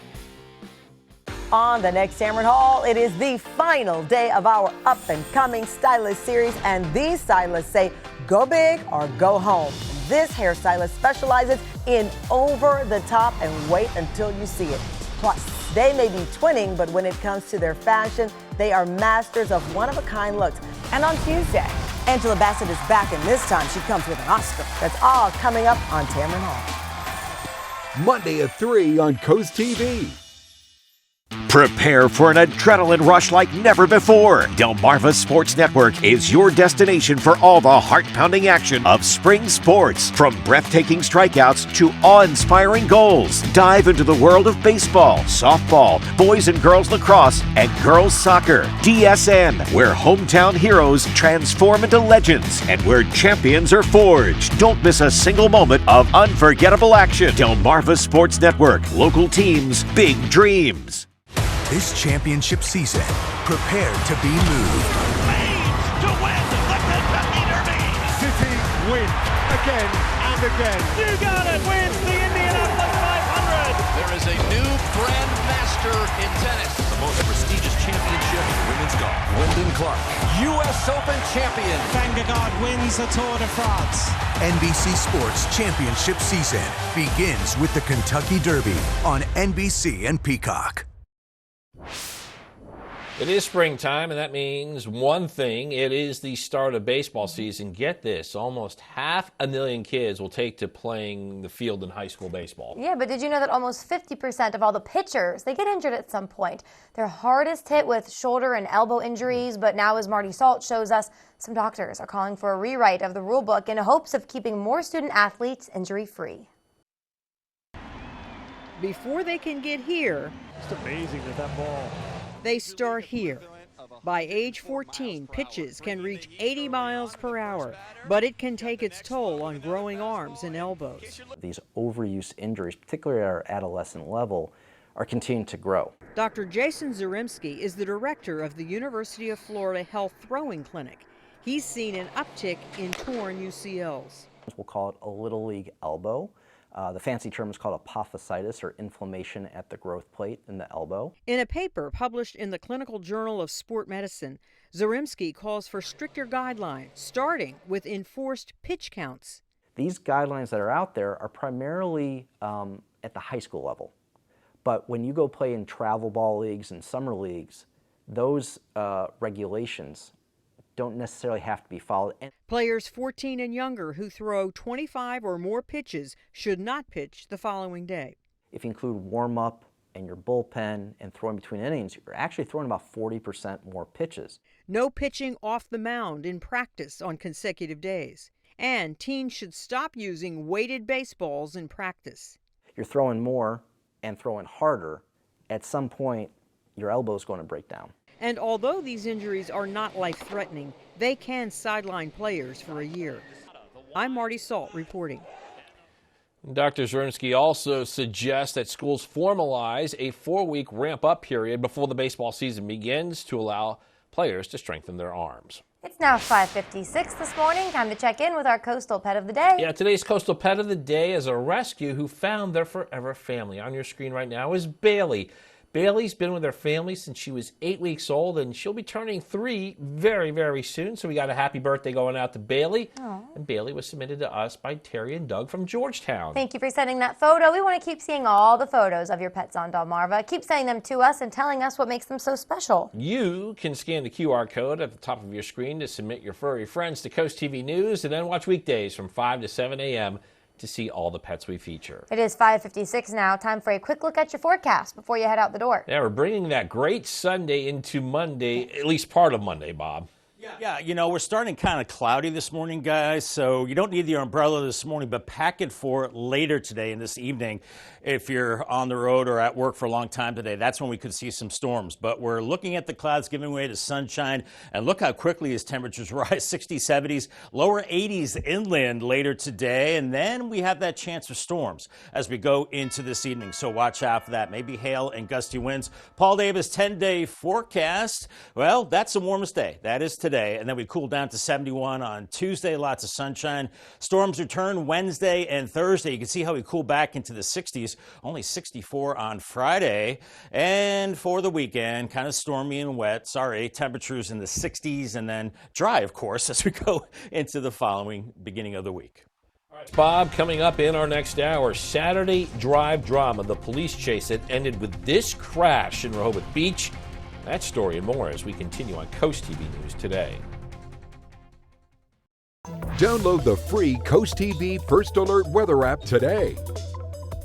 On the next Tamron Hall, it is the final day of our up-and-coming stylist series, and these stylists say go big or go home. This hairstylist specializes in over-the-top and wait until you see it. Plus, they may be twinning, but when it comes to their fashion, they are masters of one-of-a-kind looks. And on Tuesday, Angela Bassett is back, and this time she comes with an Oscar. That's all coming up on Tamron Hall. Monday at 3 on CoastTV. Prepare for an adrenaline rush like never before. Delmarva Sports Network is your destination for all the heart-pounding action of spring sports. From breathtaking strikeouts to awe-inspiring goals. Dive into the world of baseball, softball, boys and girls lacrosse, and girls soccer. DSN, where hometown heroes transform into legends and where champions are forged. Don't miss a single moment of unforgettable action. Delmarva Sports Network. Local teams, big dreams. This championship season, prepare to be moved. To win the Kentucky Derby. City win again and again. You got it. Wins the Indianapolis 500. There is a new grandmaster in tennis. The most prestigious championship in women's golf. Wyndham Clark, U.S. Open champion. Vandergaard wins the Tour de France. NBC Sports Championship season begins with the Kentucky Derby on NBC and Peacock. It is springtime, and that means one thing. It is the start of baseball season. Get this, almost 500,000 kids will take to playing the field in high school baseball. Yeah, but did you know that almost 50% of all the pitchers, they get injured at some point? They're hardest hit with shoulder and elbow injuries, but now, as Marty Salt shows us, some doctors are calling for a rewrite of the rule book in hopes of keeping more student athletes injury-free. Before they can get here, It's amazing that ball. they start here. By age 14, pitches can reach 80 miles per hour, but it can take its toll on growing arms and elbows. These overuse injuries, particularly at our adolescent level, are continuing to grow. Dr. Jason Zaremski is the director of the University of Florida Health Throwing Clinic. He's seen an uptick in torn UCLs. We'll call it a little league elbow. The fancy term is called apophysitis, or inflammation at the growth plate in the elbow. In a paper published in the Clinical Journal of Sport Medicine, Zaremski calls for stricter guidelines, starting with enforced pitch counts. These guidelines that are out there are primarily at the high school level. But when you go play in travel ball leagues and summer leagues, those regulations don't necessarily have to be followed. Players 14 and younger who throw 25 or more pitches should not pitch the following day. If you include warm-up and your bullpen and throwing between innings, you're actually throwing about 40% more pitches. No pitching off the mound in practice on consecutive days. And teams should stop using weighted baseballs in practice. You're throwing more and throwing harder. At some point, your elbow's going to break down. And although these injuries are not life-threatening, they can sideline players for a year. I'm Marty Salt reporting. Dr. Zaremski also suggests that schools formalize a 4-week ramp-up period before the baseball season begins to allow players to strengthen their arms. It's now 5:56 this morning. Time to check in with our coastal pet of the day. Yeah, today's coastal pet of the day is a rescue who found their forever family. On your screen right now is Bailey. Bailey's been with her family since she was 8 weeks old, and she'll be turning 3 very, very soon. So we got a happy birthday going out to Bailey. Aww. And Bailey was submitted to us by Terry and Doug from Georgetown. Thank you for sending that photo. We want to keep seeing all the photos of your pets on Delmarva. Keep sending them to us and telling us what makes them so special. You can scan the QR code at the top of your screen to submit your furry friends to Coast TV News, and then watch weekdays from 5 to 7 a.m. to see all the pets we feature. It is 5:56 now. Time for a quick look at your forecast before you head out the door. Yeah, we're bringing that great Sunday into Monday, at least part of Monday, Bob. Yeah, you know, we're starting kind of cloudy this morning, guys, so you don't need the umbrella this morning, but pack it for later today and this evening. If you're on the road or at work for a long time today, that's when we could see some storms. But we're looking at the clouds giving way to sunshine, and look how quickly as temperatures rise, 60s, 70s, lower 80s inland later today, and then we have that chance for storms as we go into this evening, so watch out for that. Maybe hail and gusty winds. Paul Davis 10-day forecast, well, that's the warmest day. That is today, and then we cool down to 71 on Tuesday, lots of sunshine. Storms return Wednesday and Thursday. You can see how we cool back into the 60s. Only 64 on Friday. And for the weekend, kind of stormy and wet. Sorry, temperatures in the 60s and then dry, of course, as we go into the following beginning of the week. All right, Bob, coming up in our next hour, Saturday drive drama, the police chase that ended with this crash in Rehoboth Beach. That story and more as we continue on Coast TV News today. Download the free Coast TV First Alert weather app today.